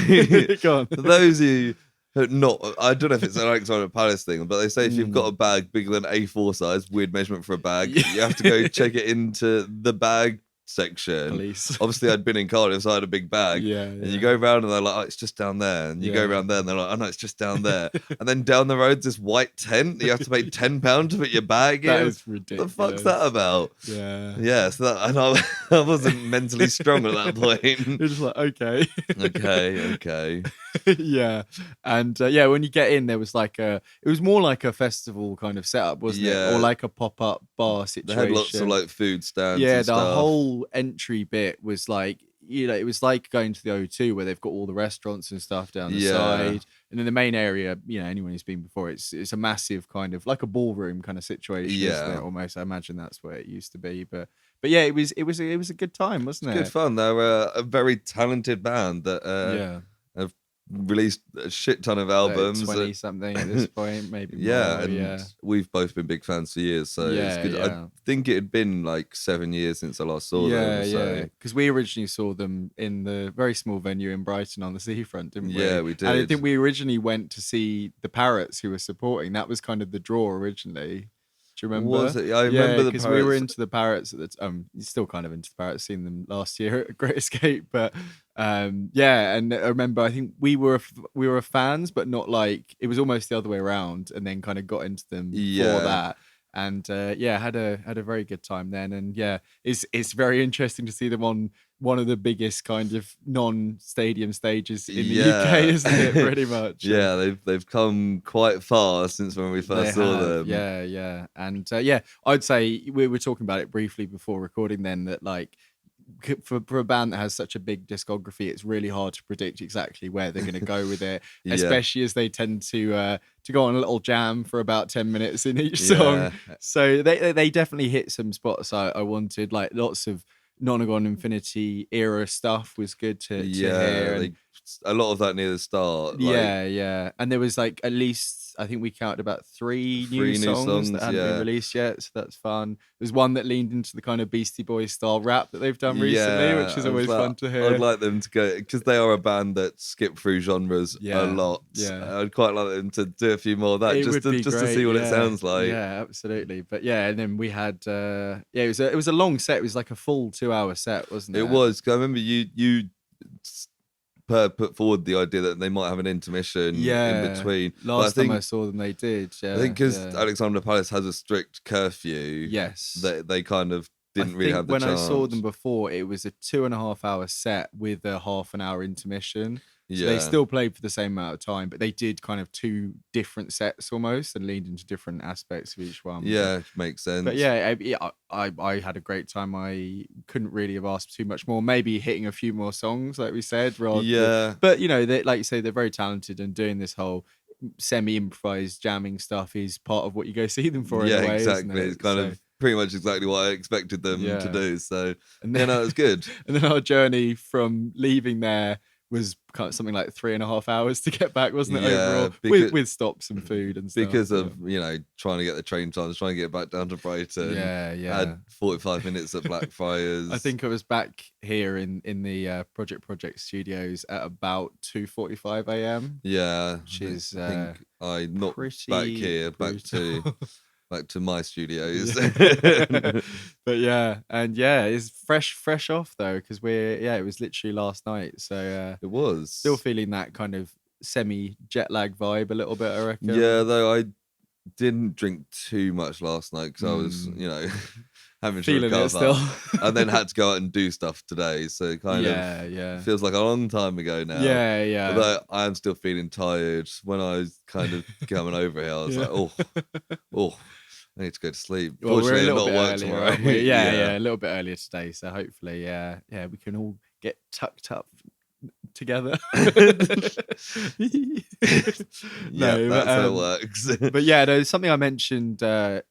Go on. for those who not, I don't know if it's an Alexandra Palace thing, but they say if you've got a bag bigger than A4 size, weird measurement for a bag, you have to go check it into the bag section. Police. Obviously, I'd been in Cardiff, so I had a big bag. And you go around and they're like, oh, it's just down there. And you go around there and they're like, oh no, it's just down there. And then down the road's this white tent that you have to pay £10 to put your bag in. That is ridiculous. What the fuck's that about? Yeah, so that, and I wasn't mentally strong at that point. You're just like, okay. Okay. Yeah. And when you get in, there was it was more like a festival kind of setup, wasn't it? Or like a pop-up bar situation. They had lots of like food stands. Yeah, and the stuff. Whole entry bit was like, it was like going to the O2 where they've got all the restaurants and stuff down the side. And in the main area, anyone who's been before, it's a massive kind of like a ballroom kind of situation, isn't it? Almost. I imagine that's where it used to be. But yeah, it was a good time, wasn't it? Good fun. They're a very talented band that have released a shit ton of albums. 20 something at this point, maybe more. And we've both been big fans for years, so it's good. I think it had been like 7 years since I last saw them. Yeah, because we originally saw them in the very small venue in Brighton on the seafront, didn't we? Yeah, we did. And I think we originally went to see the Parrots, who were supporting. That was kind of the draw originally. Do you remember? Was it? I remember the because we were into the Parrots at the time. Still kind of into the Parrots. Seen them last year at Great Escape, but and I remember I think we were fans, but not like, it was almost the other way around, and then kind of got into them for that. And had a very good time then. And it's very interesting to see them on one of the biggest kind of non-stadium stages in the UK, isn't it? Pretty much. Yeah, they've come quite far since when we first saw them. Yeah. And I'd say we were talking about it briefly before recording then, that like for a band that has such a big discography, it's really hard to predict exactly where they're going to go with it, especially as they tend to go on a little jam for about 10 minutes in each song. So they definitely hit some spots I wanted, like lots of Nonagon Infinity era stuff was good to hear. And a lot of that near the start. And there was like at least, I think we counted about three new songs that hadn't been released yet, so that's fun. There's one that leaned into the kind of Beastie Boys style rap that they've done recently, which is always fun to hear. I'd like them to go, because they are a band that skip through genres a lot. I'd quite like them to do a few more of that, just to see what it sounds like. Yeah, absolutely. But and then we had it was a long set. It was like a full 2-hour set, wasn't it? It was. 'Cause I remember you put forward the idea that they might have an intermission in between. Last time I saw them, they did. I think because Alexandra Palace has a strict curfew. Yes, they kind of didn't really have the chance. When I saw them before, it was a 2.5-hour set with a half-an-hour intermission. So they still played for the same amount of time, but they did kind of 2 different sets almost, and leaned into different aspects of each one. Yeah, makes sense. But I had a great time. I couldn't really have asked too much more. Maybe hitting a few more songs, like we said. But like you say, they're very talented, and doing this whole semi-improvised jamming stuff is part of what you go see them for. Yeah, in a way, exactly. Isn't it? It's kind of pretty much exactly what I expected them to do. So, and then, it was good. And then our journey from leaving there was kind of something like 3.5 hours to get back, wasn't it? Overall, with stops and food and stuff. Because of trying to get the train times, trying to get back down to Brighton. I had 45 minutes at Blackfriars. I think I was back here in the Project Studios at about 2:45 a.m. Yeah, which is I think I not back here, back to my studios. But it's fresh off though, because it was literally last night, so it was still feeling that kind of semi jet lag vibe a little bit, I reckon. Though I didn't drink too much last night because I was having to feeling it still. recover, and then had to go out and do stuff today. So it kind of feels like a long time ago now. Yeah. Although I am still feeling tired. When I was kind of coming over here, I was like, oh, I need to go to sleep. Well, we're a Fortunately, little not bit work earlier, tomorrow. aren't we? Yeah, a little bit earlier today. So hopefully, we can all get tucked up together. No, that's how it works. But yeah, there's something I mentioned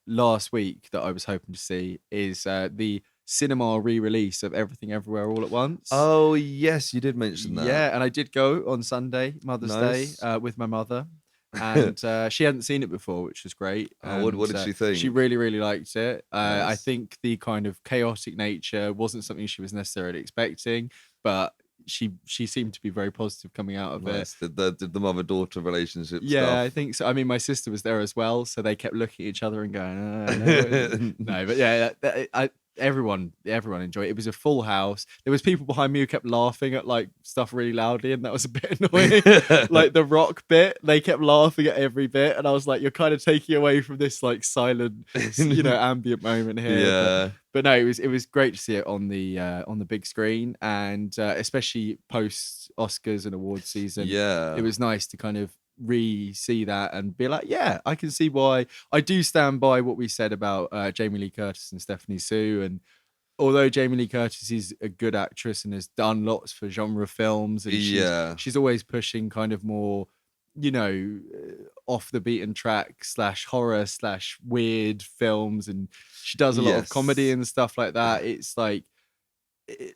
last week that I was hoping to see is the cinema re-release of Everything Everywhere All at Once. Oh yes, you did mention that. Yeah, and I did go on Sunday, Mother's Day, with my mother. And she hadn't seen it before, which was great. What did she think? She really, really liked it. Nice. I think the kind of chaotic nature wasn't something she was necessarily expecting, but she seemed to be very positive coming out of it. Did the mother-daughter relationship Yeah, stuff? I think so. I mean, my sister was there as well, so they kept looking at each other and going, no. But yeah, everyone enjoyed it. It was a full house. There was people behind me who kept laughing at like stuff really loudly, and that was a bit annoying. Like the rock bit, they kept laughing at every bit, and I was like, you're kind of taking away from this like silent, ambient moment here. Yeah. But no, it was great to see it on the big screen, and especially post Oscars and awards season. Yeah, it was nice to kind of re-see that and be like, yeah, I can see why. I do stand by what we said about Jamie Lee Curtis and Stephanie Sue, and although Jamie Lee Curtis is a good actress and has done lots for genre films, and she's always pushing kind of more, off the beaten track / horror / weird films, and she does a lot of comedy and stuff like that. It's like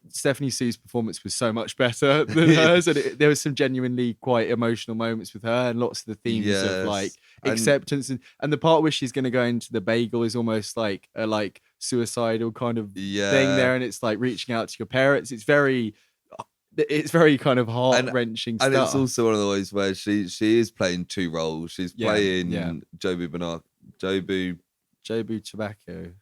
Stephanie Sue's performance was so much better than hers, and there was some genuinely quite emotional moments with her, and lots of the themes of like acceptance, and the part where she's going to go into the bagel is almost like a suicidal kind of thing there, and it's like reaching out to your parents. It's very kind of heart-wrenching stuff. And it's also one of the ways where she is playing two roles. She's playing Jobu Tobacco.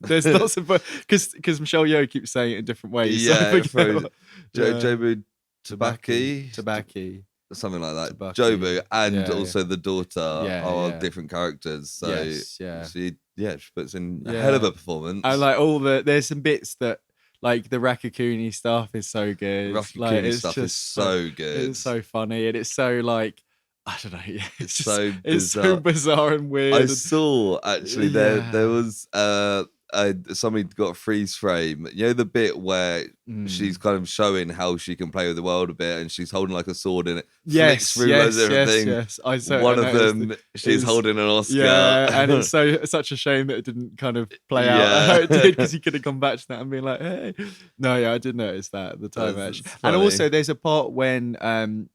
There's lots of because Michelle Yeoh keeps saying it in different ways. Jobu Tobacco, something like that. Jobu and also the daughter are different characters. So she puts in a hell of a performance. And like there's some bits that like the Rakakuni stuff is so good. Rakakuni stuff is so good. It's so funny, and it's so like, I don't know. Yeah, it's so bizarre. It's so bizarre and weird. I saw actually there was somebody got a freeze frame. You know the bit where she's kind of showing how she can play with the world a bit, and she's holding like a sword in it. Yes. I saw one of them. She's holding an Oscar. Yeah, and it's such a shame that it didn't kind of play out how it did, because you could have come back to that and been like, hey. No, I did notice that at the time actually. And also, there's a part when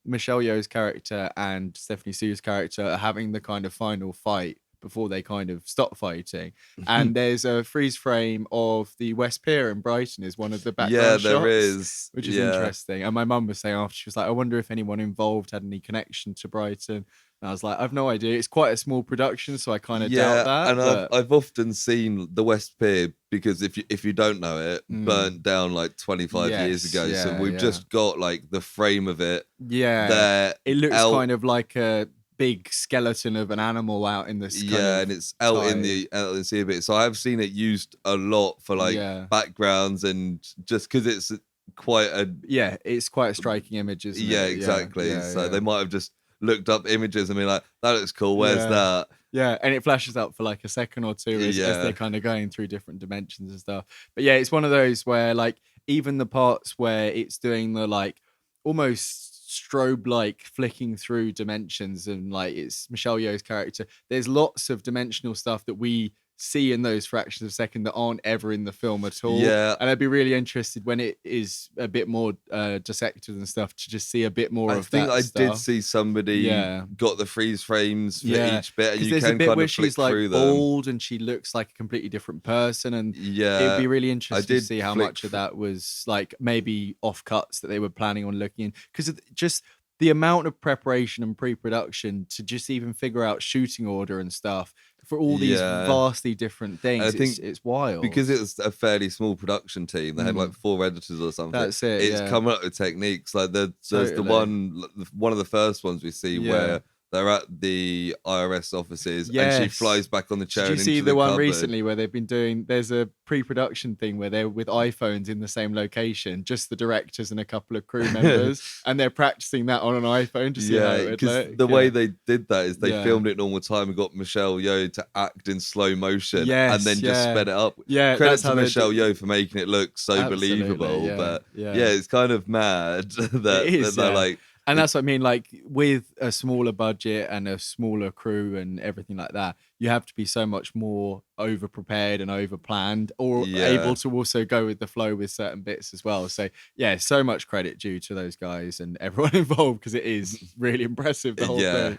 Michelle Yeoh's character and Stephanie Sue's character are having the kind of final fight before they kind of stop fighting, and there's a freeze frame of the West Pier in Brighton is one of the background shots, is, which is interesting. And my mum was saying after, she was like, I wonder if anyone involved had any connection to Brighton. And I was like, I've no idea. It's quite a small production, so I kind of doubt that. And I've often seen the West Pier, because if you don't know it, burnt down like 25 years ago. So we've just got like the frame of it. Yeah, there. It looks kind of like a big skeleton of an animal out in this and it's out in the sea a bit. So I've seen it used a lot for like backgrounds, and just because it's quite a striking image, isn't it? Exactly. So they might have just looked up images and been like, that looks cool, where's that? Yeah, and it flashes up for like a second or two as they're kind of going through different dimensions and stuff. But yeah, it's one of those where like even the parts where it's doing the like almost strobe like flicking through dimensions, and like it's Michelle Yeoh's character, there's lots of dimensional stuff that we see in those fractions of a second that aren't ever in the film at all. And I'd be really interested when it is a bit more dissected and stuff to just see a bit more of that. I think I did see somebody got the freeze frames for each bit, and you there's can a bit kind where of flick she's like through them. old and she looks like a completely different person, and it'd be really interesting to see how much of that was like maybe off cuts that they were planning on looking in, because just the amount of preparation and pre-production to just even figure out shooting order and stuff for all these vastly different things. I think it's wild. Because it's a fairly small production team. They had like 4 editors or something. That's it. It's come up with techniques. Like there's the one of the first ones we see where they're at the IRS offices, and she Yes. flies back on the chair. Did you and see into the one cupboard. recently where they've been doing? There's a pre-production thing where they're with iPhones in the same location, just the directors and a couple of crew members, and they're practicing that on an iPhone to see how it would because look. the way they did that is they Yeah. filmed it normal time and got Michelle Yeoh to act in slow motion, Yes, and then just yeah. sped it up. Yeah, Credit that's to how they Michelle do- Yeoh for making it look so Absolutely, believable. yeah, But yeah. it's kind of mad that, It is, that they're yeah. like. And that's what I mean, like with a smaller budget and a smaller crew and everything like that, you have to be so much more over prepared and over planned, or able to also go with the flow with certain bits as well. So yeah, so much credit due to those guys and everyone involved, because it is really impressive, the whole thing.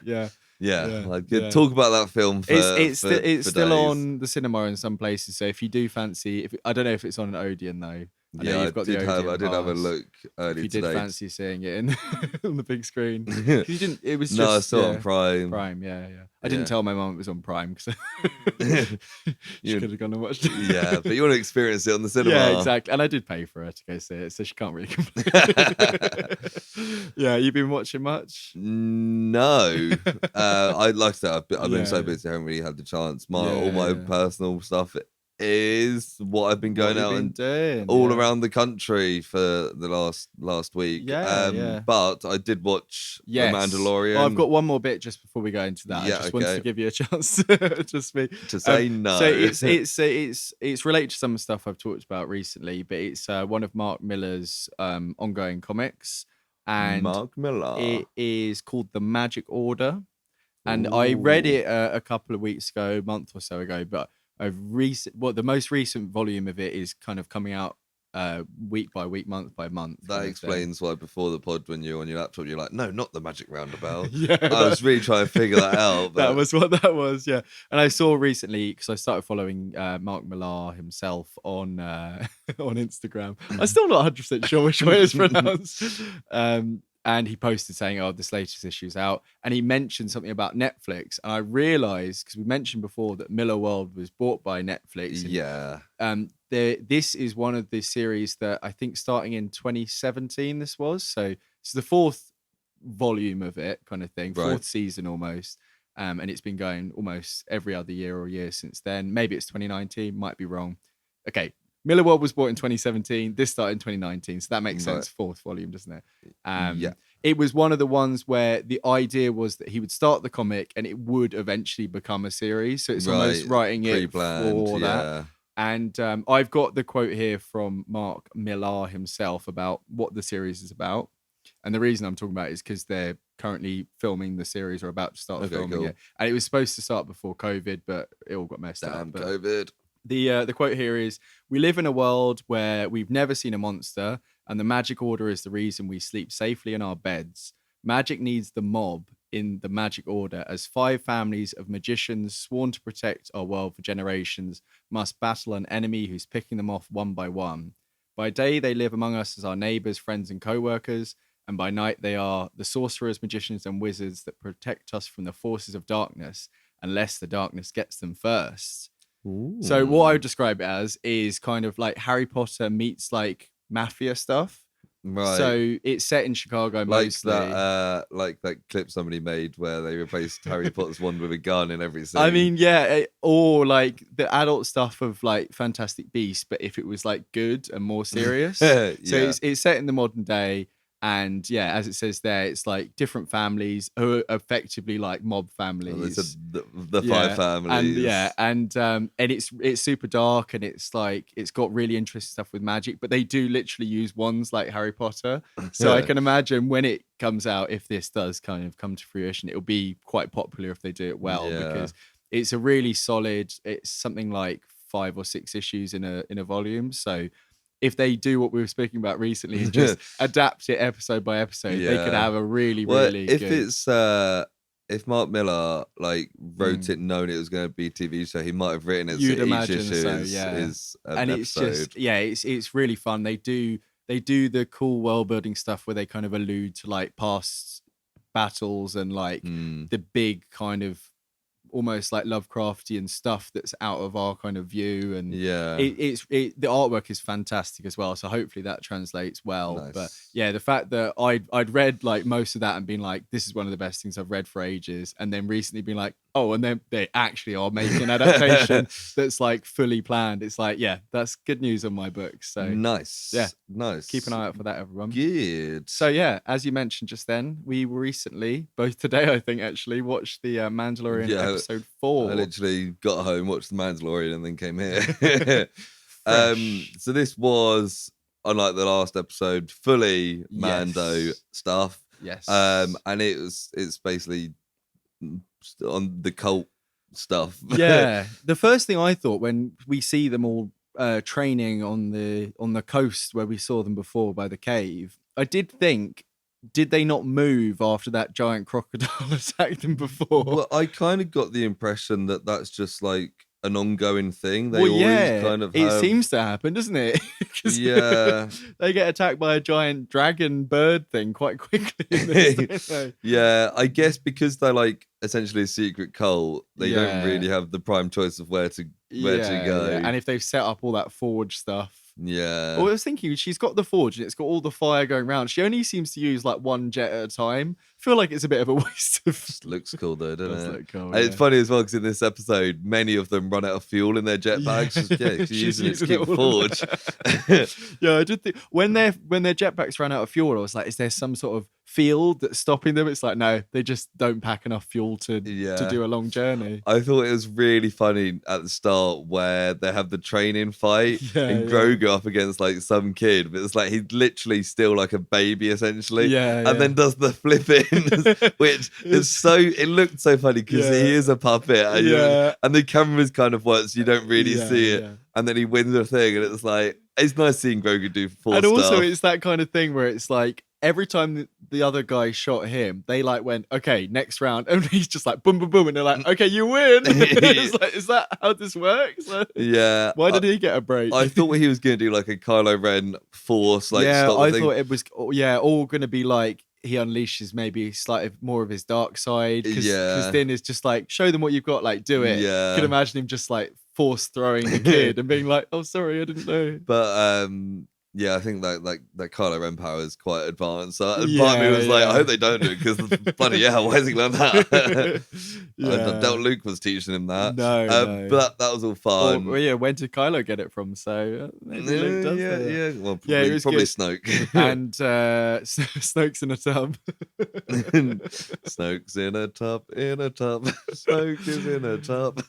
Talk about that film for It's still days. on the cinema in some places. So if you do fancy, I don't know if it's on an Odeon though. I know you've got the Odeon I did have a pass. look earlier If you today. did fancy seeing it in on the big screen. You didn't. It was just I saw it on Prime. Prime, yeah. I didn't tell my mum it was on Prime because she could have gone and watched it. Yeah, but you want to experience it on the cinema. Yeah, exactly. And I did pay for her to go see it, so she can't really complain. Yeah, you been watching much? No, I like I said, I've been so busy, I haven't really had the chance. All my personal stuff is what I've been going out and doing all around the country for the last week. But I did watch The Mandalorian. I've got one more bit just before we go into that. I just wanted to give you a chance to speak. To say no. So it's related to some stuff I've talked about recently, but it's one of Mark Millar's ongoing comics, and Mark Millar. It is called The Magic Order, and I read it a couple of weeks ago, a month or so ago, but the most recent volume of it is kind of coming out week by week, month by month. That explains why before the pod, when you're on your laptop, you're like, no, not the magic roundabout. I was really trying to figure that out. But... that was what that was, yeah. And I saw recently, because I started following Mark Millar himself on Instagram. I'm still not 100% sure which way it's pronounced. And he posted saying, "Oh, this latest issue's out," and he mentioned something about Netflix. And I realized, because we mentioned before that Millar World was bought by Netflix. And, this is one of the series that I think starting in 2017. This was so it's the fourth volume of it, kind of thing, fourth season almost. And it's been going almost every other year or year since then. Maybe it's 2019, might be wrong. Okay. Millar World was bought in 2017. This started in 2019, so that makes sense. Fourth volume, doesn't it? It was one of the ones where the idea was that he would start the comic and it would eventually become a series. So it's almost writing it for that. And I've got the quote here from Mark Millar himself about what the series is about. And the reason I'm talking about it is because they're currently filming the series or about to start filming it. And it was supposed to start before COVID, but it all got messed up. Damn COVID. The quote here is, "We live in a world where we've never seen a monster, and the magic order is the reason we sleep safely in our beds. Magic needs the mob in the magic order, as 5 families of magicians sworn to protect our world for generations must battle an enemy who's picking them off one by one. By day, they live among us as our neighbors, friends, and co-workers, and by night they are the sorcerers, magicians, and wizards that protect us from the forces of darkness, unless the darkness gets them first." Ooh. So what I would describe it as is kind of like Harry Potter meets like mafia stuff. Right. So it's set in Chicago mostly. Like that clip somebody made where they replaced Harry Potter's wand with a gun in every scene. I mean, yeah, or like the adult stuff of like Fantastic Beasts, but if it was like good and more serious. So it's set in the modern day. And yeah, as it says there, it's like different families who are effectively like mob families. The 5 families. And it's super dark, and it's like it's got really interesting stuff with magic, but they do literally use wands like Harry Potter. So I can imagine when it comes out, if this does kind of come to fruition, it'll be quite popular if they do it well, because it's a really solid. It's something like 5 or 6 issues in a volume. So if they do what we were speaking about recently and just adapt it episode by episode, they could have a really good... If Mark Millar like wrote it knowing it was going to be a TV show, he might have written it. You'd so imagine each issue so, is an and episode. It's just it's really fun. They do the cool world building stuff where they kind of allude to like past battles and like the big kind of almost like Lovecraftian stuff that's out of our kind of view, and Yeah. the artwork is fantastic as well. So hopefully that translates well. Nice. But yeah, the fact that I'd read like most of that and been like, this is one of the best things I've read for ages, and then recently been like, oh, and then they actually are making an adaptation that's like fully planned. It's like, yeah, that's good news on my book. So nice. Yeah. Nice. Keep an eye out for that, everyone. Good. So yeah, as you mentioned just then, we recently, both today I think actually, watched the Mandalorian episode 4. I literally got home, watched the Mandalorian, and then came here. So this was, unlike the last episode, fully Mando stuff. Yes. And it's basically on the cult stuff. Yeah. The first thing I thought when we see them all training on the coast where we saw them before by the cave, I did think, did they not move after that giant crocodile attacked them before? Well, I kind of got the impression that that's just like an ongoing thing. They always kind of it seems to happen, doesn't it? Yeah. They get attacked by a giant dragon bird thing quite quickly in this, don't they? Yeah, I guess because they're like essentially a secret cult, they don't really have the prime choice of where to go. Yeah. And if they've set up all that forge stuff. Yeah. Well, I was thinking, she's got the forge and it's got all the fire going around. She only seems to use like one jet at a time. I feel like it's a bit of a waste of... Just looks cool though, doesn't it? Look cool, It's funny as well because in this episode, many of them run out of fuel in their jetpacks. She's using it to keep forge. Yeah, I did think when their jetpacks ran out of fuel, I was like, is there some sort of field that's stopping them? It's like, no, they just don't pack enough fuel to do a long journey. I thought it was really funny at the start where they have the training fight and Grogu up against like some kid, but it's like he's literally still like a baby essentially, and then does the flipping, which is so, it looked so funny because he is a puppet, and the cameras kind of works, you don't really see it, and then he wins the thing, and it's like, it's nice seeing Grogu do force and also stuff. It's that kind of thing where it's like every time the other guy shot him, they like went, okay, next round, and he's just like boom boom boom, and they're like, okay, you win. It's like, is that how this works? Yeah. Why did he get a break? I thought he was going to do like a Kylo Ren force, like stop the thing. Thought it was all going to be like he unleashes maybe slightly more of his dark side, because then it's just like, show them what you've got, like do it. Yeah. You can imagine him just like force throwing the kid and being like, oh sorry, I didn't know. But yeah, I think that Kylo Ren power is quite advanced. So part of me was like, I hope they don't do it, because bloody hell, why has he learned that? I doubt Luke was teaching him that. No. But that was all fun. When did Kylo get it from? So maybe Luke does that. Well, probably Snoke. And Snoke's in a tub. Snoke's in a tub, Snoke is in a tub.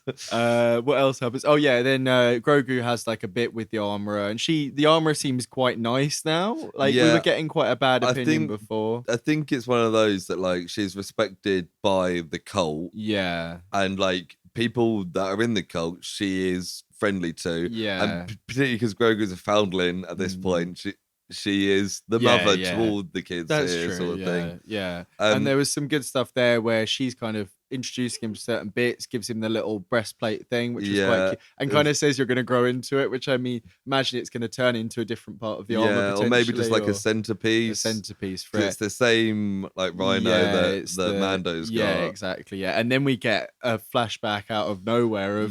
What else happens? Oh yeah, then Grogu has like a bit with the armorer, and the armorer seems quite nice now. Like we were getting quite a bad opinion before. I think it's one of those that like she's respected by the cult. Yeah. And like people that are in the cult, she is friendly to. Yeah. And particularly because Grogu's a foundling at this point, she is the mother to all the kids. That's here, true, sort of thing. Yeah. And there was some good stuff there where she's kind of introducing him to certain bits, gives him the little breastplate thing, which is quite cute, and kind of says you're going to grow into it, which I mean, imagine it's going to turn into a different part of the armor, or maybe just like a centerpiece. For it. It's the same like rhino that the Mando's got. Yeah, exactly. Yeah, and then we get a flashback out of nowhere of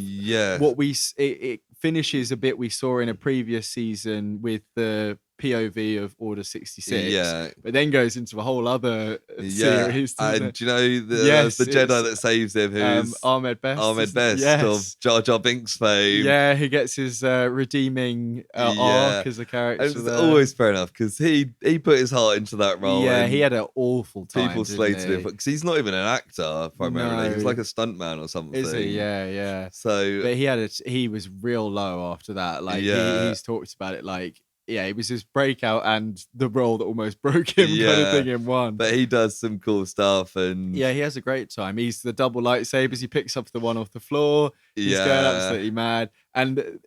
what it finishes a bit we saw in a previous season with the POV of Order 66, but then goes into a whole other series. And do you know the Jedi that saves him, who's Ahmed Best of Jar Jar Binks fame. Yeah, he gets his redeeming arc as a character. And it's always fair enough, because he put his heart into that role. Yeah, he had an awful time. People slated him because he's not even an actor primarily. No. He's like a stuntman or something. Is he? Yeah. So, but he was real low after that. Like he's talked about it like. Yeah, it was his breakout and the role that almost broke him kind of thing in one. But he does some cool stuff, and he has a great time. He's the double lightsabers. He picks up the one off the floor. He's going absolutely mad. And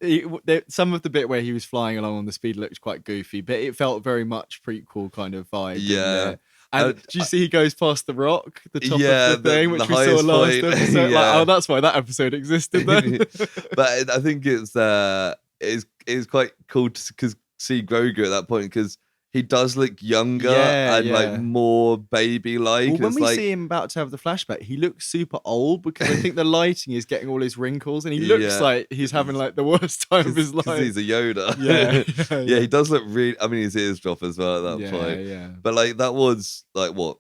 some of the bit where he was flying along on the speed looked quite goofy, but it felt very much prequel kind of vibe. Yeah. And do you see he goes past the rock, the top of the thing, which we saw last episode? Like, that's why that episode existed then. But I think it's quite cool to see Grogu at that point, because he does look younger Yeah, and like yeah. more baby-like. Well, when It's we like, see him about to have the flashback, he looks super old because I think the lighting is getting all his wrinkles, and he looks yeah, like he's having like the worst time of his because life. he's a Yoda. Yeah, Yeah, he does look really. I mean, his ears drop as well at that yeah, point. yeah. But like that was like what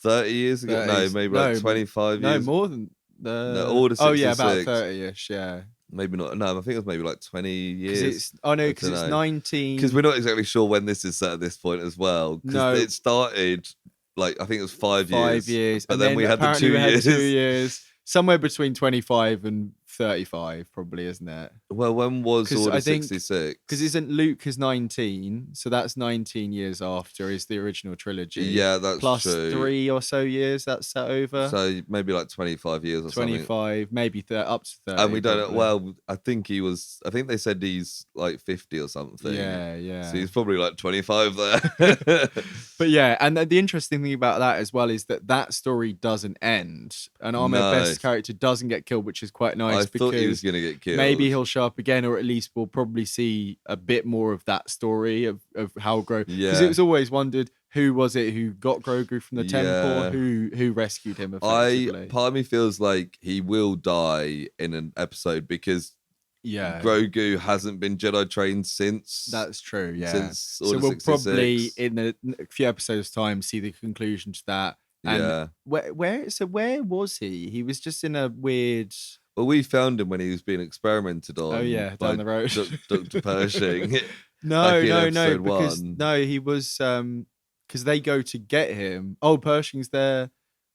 30 years ago? No, 30s. maybe like 25 no, years. more than No, the. Order Oh yeah, about 66. 30ish. Yeah, Maybe not. No, I think it was maybe like 20 because years. it's. Oh no, I because don't it's know. 19. Because we're not exactly sure when this is set at this point as well. Because No. it started like I think it was 5 years. 5 years, But and then then we had the apparently 2 we had years. 2 years, somewhere between 25 and 35, probably, isn't it? Well, when was 'Cause Order I think- 66? Because isn't Luke is 19, so that's 19 years after is the original trilogy. Yeah, that's plus true. 3 or so years that's set over. So maybe like 25 years or 25, something. maybe up to 30. And we don't know. probably. Well, I think they said he's like 50 or something. Yeah, yeah. So he's probably like 25 there. But yeah, and the interesting thing about that as well is that story doesn't end. And Ahmed No. Best's character doesn't get killed, which is quite nice. I thought he was because going to get killed. maybe he'll show up again, or at least we'll probably see a bit more of that story of how Grogu. Because Yeah. it was always wondered who was it who got Grogu from the temple, Yeah. who rescued him effectively. Part of me feels like he will die in an episode because yeah, Grogu hasn't been Jedi trained since. that's true. Yeah, Since so Order we'll 66. probably in a few episodes' time see the conclusion to that. And Yeah. where was he? He was just in a weird. Well, we found him when he was being experimented on. Oh yeah, by down the road. Dr. Pershing. No, back in no, episode because 1. no, he was because they go to get him. Oh, Pershing's there.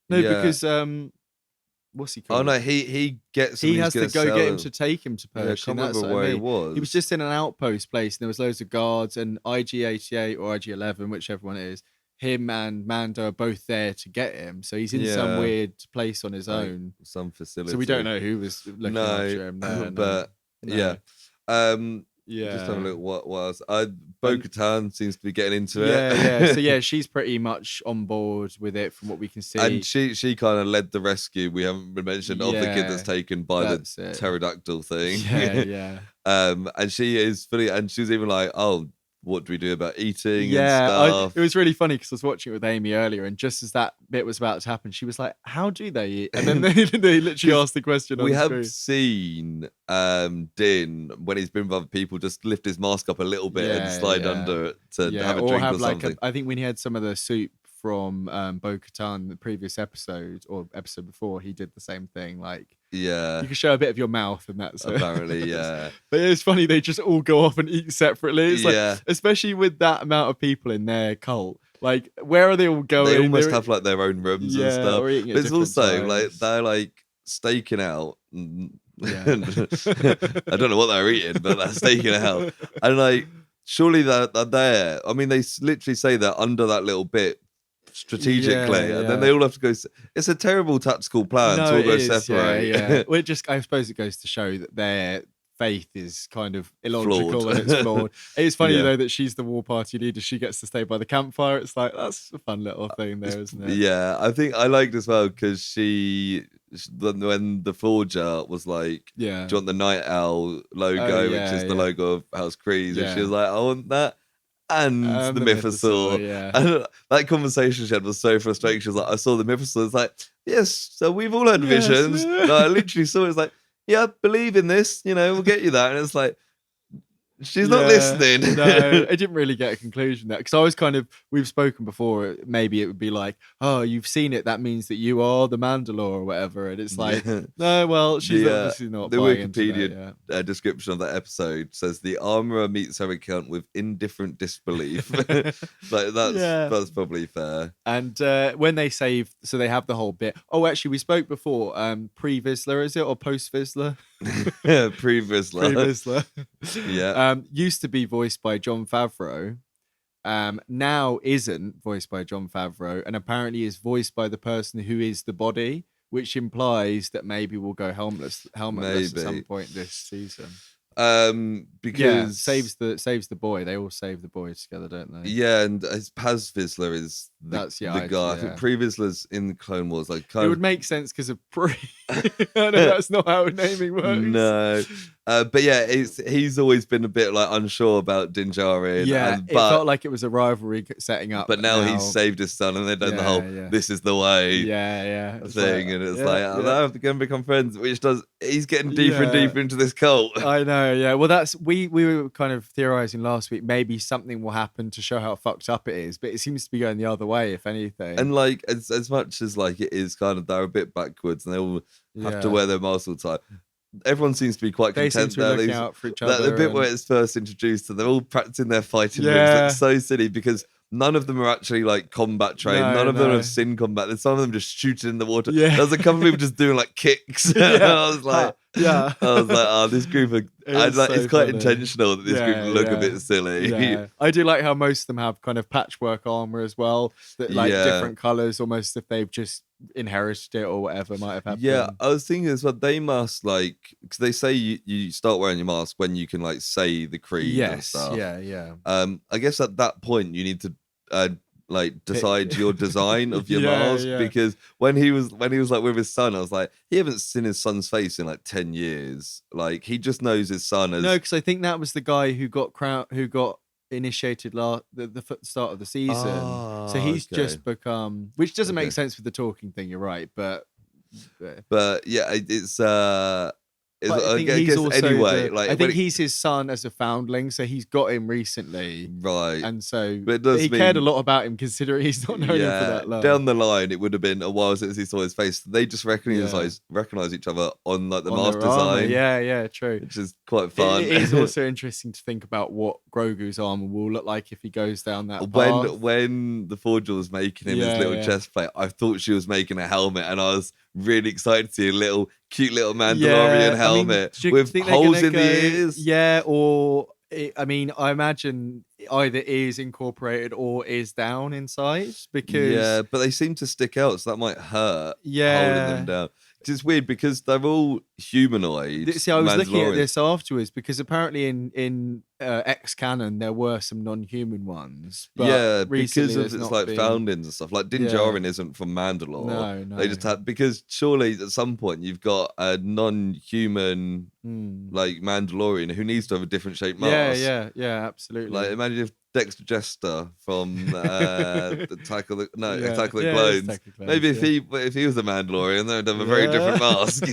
No, Yeah. because what's he called? Oh no, he gets him. He he's has to gonna go sell get him to take him to Yeah, I Pershing. can't That's remember what where I he mean. was. He was just in an outpost place, and there was loads of guards, and IG-88 or IG-11, whichever one it is. Him and Mando are both there to get him, so he's in some Yeah. weird place on his Like, own. some facility. So we don't know who was looking after him. No, but no. yeah. Yeah. Just having a look what else. Bo-Katan seems to be getting into it. Yeah. So yeah, she's pretty much on board with it from what we can see. And she kind of led the rescue. We haven't been mentioned of the kid that's taken by the pterodactyl thing. Yeah. And she is fully, and she was even like, "Oh, what do we do about eating?" Yeah, and stuff. it was really funny because I was watching it with Amy earlier, and just as that bit was about to happen, she was like, "How do they eat?" And then they literally asked the question. We on have screen. seen Din when he's been with other people just lift his mask up a little bit and slide under it to have a or drink have or like something. I think when he had some of the soup from Bo-Katan the previous episode or episode before, he did the same thing. Like, Yeah, you can show a bit of your mouth, and that's it. apparently, yeah. But it's funny they just all go off and eat separately. It's like, Yeah. especially with that amount of people in their cult. Like, where are they all going? They almost They're- have like their own rooms and Yeah, stuff. or eating at But it's different also like times. they're like staking out. Yeah. I don't know what they're eating, but they're staking out. And like, surely they're there. I mean, they literally say they're under that little bit strategically, Yeah, and then yeah. they all have to go. It's a terrible tactical plan to all it go is, separate. Yeah. Well, I suppose it goes to show that their faith is kind of illogical Flawed. and it's flawed. It's funny Yeah. though that she's the war party leader. She gets to stay by the campfire. It's like, that's a fun little thing there, isn't it? Yeah, I think I liked as well because when the forger was like, Yeah. "Do you want the Night Owl logo, Oh, which yeah, is the yeah. logo of House Creed?" And she Yeah. was like, "I want that." And the mythosaur. Yeah. And that conversation she had was so frustrating. She was like, "I saw the mythosaur." It's like, "Yes, so we've all had Yes. visions." No, I literally saw it. It's like, "Yeah, believe in this, we'll get you that." And it's like, she's not Yeah. listening. No, I didn't really get a conclusion there because I was we've spoken before, maybe it would be like, "Oh, you've seen it, that means that you are the Mandalore or whatever," and it's like, Yeah. no, well, she's The, obviously not the buying into that, Wikipedia yeah. description of that episode says the armorer meets her account with indifferent disbelief. Like that's probably fair. And when they save, so they have the whole bit. Oh, actually, we spoke before. Pre-Vizsla, is it, or post-Vizsla? Previously. Pre-Vizsla. Yeah. Used to be voiced by Jon Favreau. Now isn't voiced by Jon Favreau, and apparently is voiced by the person who is the body, which implies that maybe we'll go helmetless at some point this season. Because saves the boy. They all save the boy together, don't they? Yeah, and Paz Vizsla is That's the guy. I think Previous was in the Clone Wars. Like, it would make sense because of Pre. I know that's not how naming works. No, but yeah, he's always been a bit like unsure about Din Djarin. Yeah, it felt like it was a rivalry setting up. But now he's saved his son, and they've done the whole "this is the way" thing, and it's I have to go and become friends, which he's getting deeper and deeper into this cult. I know, yeah. Well, that's we were kind of theorizing last week. Maybe something will happen to show how fucked up it is, but it seems to be going the other way, if anything. And like as much as like it is kind of they're a bit backwards, and they all have to wear their mask all the time. Everyone seems to be quite content there. Looking out for each other. The bit where it's first introduced, and they're all practicing their fighting moves. It's so silly because none of them are actually like combat trained. None of them have seen combat. There's some of them just shooting in the water. There's a couple of people just doing like kicks. And I was like, oh, this group are. It's quite intentional that this group look a bit silly. Yeah. I do like how most of them have kind of patchwork armor as well, that like different colors, almost if they've just inherited it or whatever might have happened. Yeah, I was thinking as well. They must like because they say you start wearing your mask when you can like say the creed and stuff. Yeah. I guess at that point you need to like decide your design of your mask because when he was like with his son, I was like, he haven't seen his son's face in like 10 years. Like he just knows his son as no, because I think that was the guy who got initiated the start of the season. So he's just become, which doesn't make sense with the talking thing. You're right, but yeah, it's I think he's also anyway. I think he's his son as a foundling, so he's got him recently, right? And so he cared a lot about him, considering he's not known him for that long. Down the line, it would have been a while since he saw his face. They just recognize each other on like the mask design. Yeah, true. Which is quite fun. It is also interesting to think about what Grogu's armor will look like if he goes down that path. When the Forger was making him his little chest plate, I thought she was making a helmet, and I was really excited to see a cute little Mandalorian helmet with holes in the ears. Yeah, or I imagine either is incorporated or is down inside because but they seem to stick out, so that might hurt. Holding them down. It's weird because they're all humanoid. See, I was looking at this afterwards because apparently in X canon there were some non-human ones. But because of its like foundings and stuff. Like Din Djarin isn't from Mandalore. No. They just had because surely at some point you've got a non-human like Mandalorian who needs to have a different shaped mask. Yeah, absolutely. Like imagine if Dexter Jester from Attack of the Clones. Maybe if he was a Mandalorian, they would have a very different mask.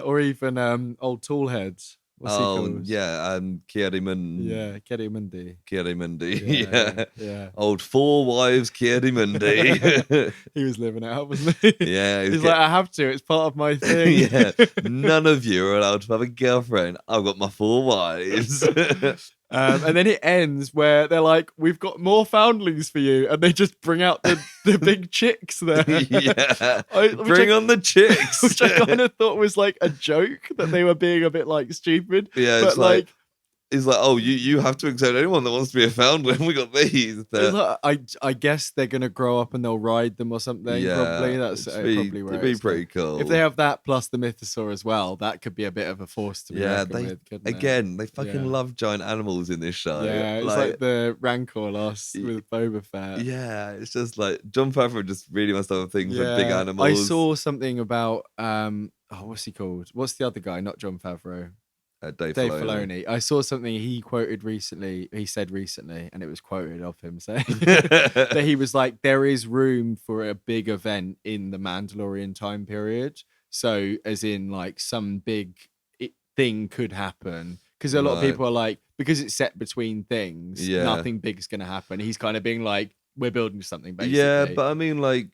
Or even old tall heads. What's he called? Kiadimundi. Yeah, Kiadimundi. Kiadimundi. Yeah. Old Four Wives Kiadimundi. He was living it up, wasn't he? Yeah. He's like, I have to. It's part of my thing. None of you are allowed to have a girlfriend. I've got my 4 wives. And then it ends where they're like, we've got more foundlings for you. And they just bring out the big chicks there. Bring on the chicks. Which I kind of thought was like a joke that they were being a bit like stupid. Yeah, but it's like he's like, oh, you have to accept anyone that wants to be a foundling. We got these. I guess they're going to grow up and they'll ride them or something. Yeah, probably. Probably where it'd be pretty cool. If they have that plus the mythosaur as well, that could be a bit of a force to be reckoned with, couldn't it? They fucking love giant animals in this show. Yeah, it's like the Rancor loss with Boba Fett. Yeah, it's just like Jon Favreau just really wants to have a thing for big animals. I saw something about what's he called? What's the other guy? Not Jon Favreau. Dave Filoni. I saw something he said recently, and it was quoted of him saying that he was like, there is room for a big event in the Mandalorian time period. So as in like some big thing could happen. Because a lot of people are like, because it's set between things, nothing big's going to happen. He's kind of being like, we're building something basically. Yeah, but I mean like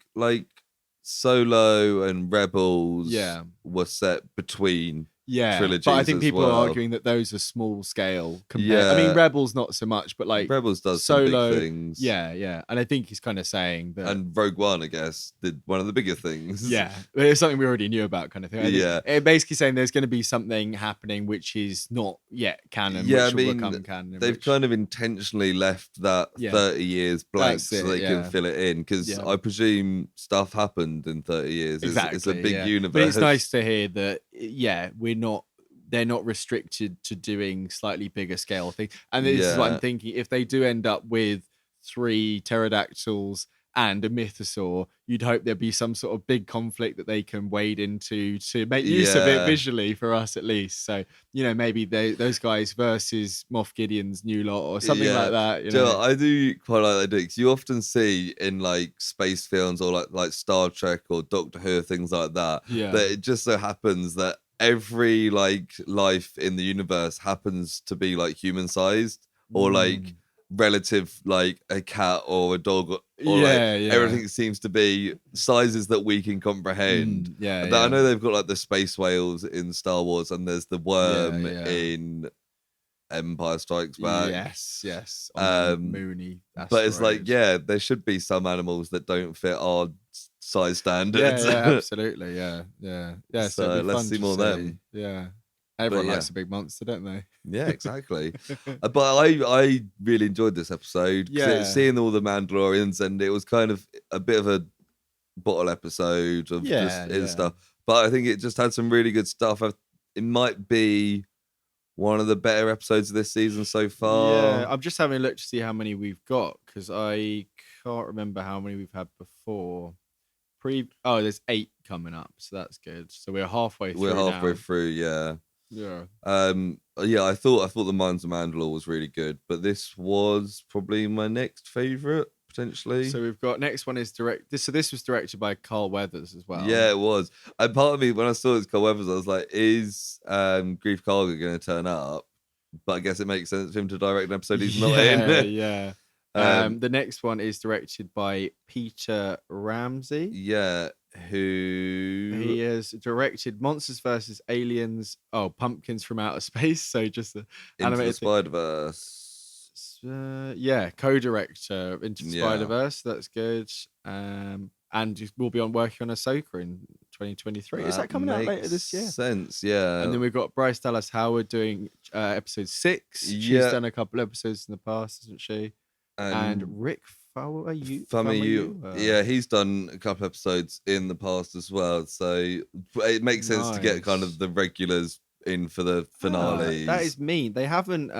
Solo and Rebels were set between trilogies, but I think people are arguing that those are small scale. I mean, Rebels not so much, but like Rebels does Solo, some big things. Yeah, and I think he's kind of saying that. And Rogue One, I guess, did one of the bigger things. Yeah, it's something we already knew about, kind of thing. It's basically saying there's going to be something happening which is not yet canon. Which will become canon. They've kind of intentionally left that 30 years blank so they can fill it in because I presume stuff happened in 30 years. Exactly, it's a big universe. But it's nice to hear that. They're not restricted to doing slightly bigger scale things. And this is what I'm thinking. If they do end up with 3 pterodactyls and a mythosaur, you'd hope there'd be some sort of big conflict that they can wade into to make use of it visually for us at least. So, maybe those guys versus Moff Gideon's new lot or something like that. I do quite like that because you often see in like space films or like Star Trek or Doctor Who, things like that, that it just so happens that every like life in the universe happens to be like human sized or like relative, like a cat or a dog or everything seems to be sizes that we can comprehend. I know they've got like the space whales in Star Wars and there's the worm in Empire Strikes Back. Yes. Moony asteroid. But it's like, there should be some animals that don't fit our size standards. Yeah, absolutely. Yeah. So let's see more of them. Yeah. Everyone likes a big monster, don't they? Yeah, exactly. But I really enjoyed this episode. Seeing all the Mandalorians, and it was kind of a bit of a bottle episode of stuff. But I think it just had some really good stuff. It might be one of the better episodes of this season so far. Yeah, I'm just having a look to see how many we've got because I can't remember how many we've had before. There's 8 coming up, so that's good. So we're halfway through. Yeah. Yeah. I thought the Mines of Mandalore was really good, but this was probably my next favorite potentially. So we've got next one is So this was directed by Carl Weathers as well. Yeah, it was. And part of me when I saw it's Carl Weathers, I was like, is Grief Karga going to turn up? But I guess it makes sense for him to direct an episode he's not in. Yeah. The next one is directed by Peter Ramsey. Yeah. He has directed Monsters vs. Aliens, Pumpkins from Outer Space, so just the Into the Spider-Verse. Co-director Into the Spider-Verse, that's good. And we'll be working on Ahsoka in 2023. Is that coming out later this year? Sense, yeah. And then we've got Bryce Dallas Howard doing episode 6. She's done a couple episodes in the past, hasn't she? And Rick Famuyiwa. Yeah, he's done a couple episodes in the past as well. So it makes sense to get kind of the regulars in for the finale. That is mean. They haven't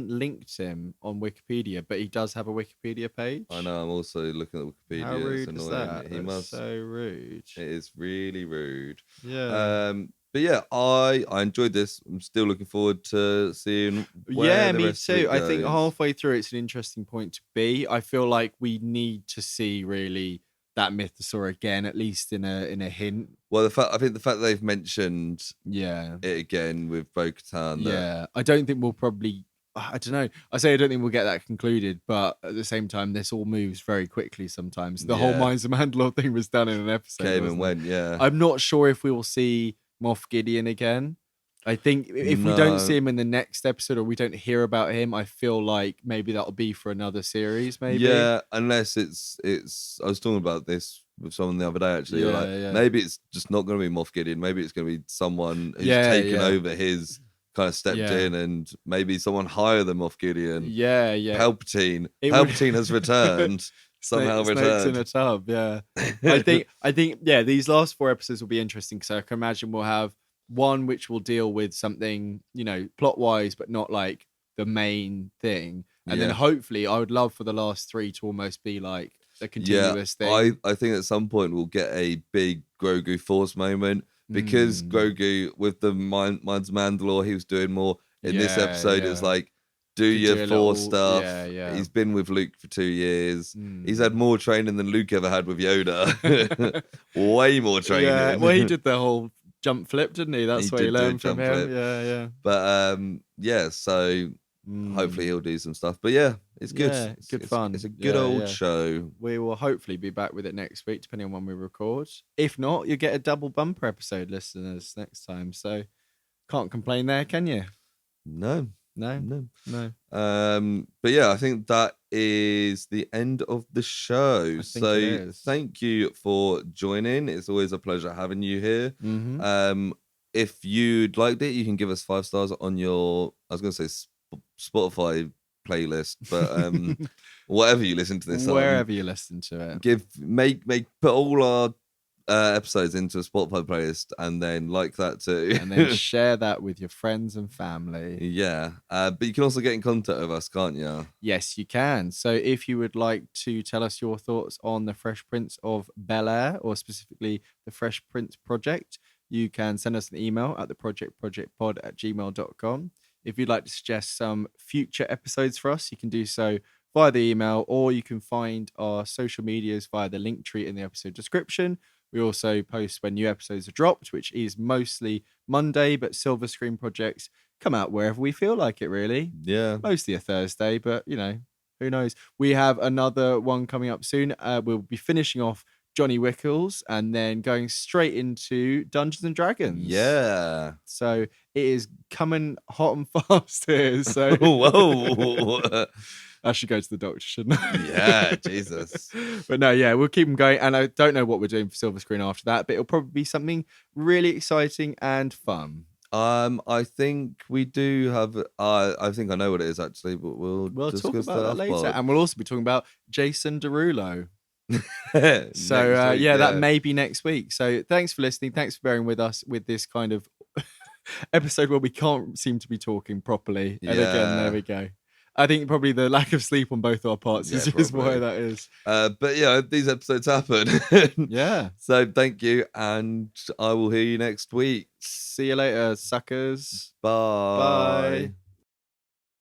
linked him on Wikipedia, but he does have a Wikipedia page. I know. I'm also looking at Wikipedia. How rude is that? That's so rude. It is really rude. Yeah. But yeah, I enjoyed this. I'm still looking forward to seeing where me too. I think halfway through it's an interesting point to be. I feel like we need to see really that mythosaur again, at least in a hint. Well, I think the fact that they've mentioned it again with Bo-Katan. I don't think we'll probably. I don't know. I don't think we'll get that concluded, but at the same time, this all moves very quickly sometimes. The whole Mines of Mandalore thing was done in an episode. Came and went, I'm not sure if we will see Moff Gideon again. I think if we don't see him in the next episode or we don't hear about him, I feel like maybe that'll be for another series, maybe. Yeah, unless it's I was talking about this with someone the other day actually. Maybe it's just not going to be Moff Gideon. Maybe it's going to be someone who's taken over his kind of stepped in, and maybe someone higher than Moff Gideon. Yeah. Palpatine. Palpatine has returned. Somehow Snakes in a tub, I think these last 4 episodes will be interesting because I can imagine we'll have one which will deal with something, plot wise, but not like the main thing. And then hopefully I would love for the last 3 to almost be like a continuous thing. I think at some point we'll get a big Grogu Force moment because Grogu with the Mines of Mandalore, he was doing more. In this episode, it was like, do your Force stuff. He's been with Luke for 2 years. He's had more training than Luke ever had with Yoda. Way more training. Yeah, well, he did the whole jump flip, didn't he? That's where he learned from him. Yeah. But so hopefully he'll do some stuff. But yeah, it's good. Yeah, it's good fun. It's a good old show. We will hopefully be back with it next week, depending on when we record. If not, you'll get a double bumper episode, listeners, next time. So can't complain there, can you? No. But yeah, I think that is the end of the show. So thank you for joining. It's always a pleasure having you here. If you'd liked it, you can give us 5 stars on your, I was going to say Spotify playlist, but whatever you listen to this wherever you listen to it, put all our episodes into a Spotify playlist and then like that too. And then share that with your friends and family. Yeah. But you can also get in contact with us, can't you? Yes, you can. So if you would like to tell us your thoughts on the Fresh Prince of Bel Air, or specifically the Fresh Prince Project, you can send us an email at theprojectpod@gmail.com. If you'd like to suggest some future episodes for us, you can do so via the email, or you can find our social medias via the link tree in the episode description. We also post when new episodes are dropped, which is mostly Monday, but Silver Screen projects come out wherever we feel like it, really. Yeah. Mostly a Thursday, but, you know, who knows? We have another one coming up soon. We'll be finishing off Johnny Wickles and then going straight into Dungeons and Dragons. Yeah. So it is coming hot and fast here. So whoa. I should go to the doctor, shouldn't I? Yeah, Jesus. But no, yeah, we'll keep them going. And I don't know what we're doing for Silver Screen after that, but it'll probably be something really exciting and fun. I think we do have. I think I know what it is actually, but we'll talk discuss about that later. And we'll also be talking about Jason Derulo. So week, that may be next week. So thanks for listening. Thanks for bearing with us with this kind of episode where we can't seem to be talking properly. And again, there we go. I think probably the lack of sleep on both our parts is why that is. But yeah, these episodes happen. Yeah. So thank you, and I will hear you next week. See you later, suckers. Bye. Bye.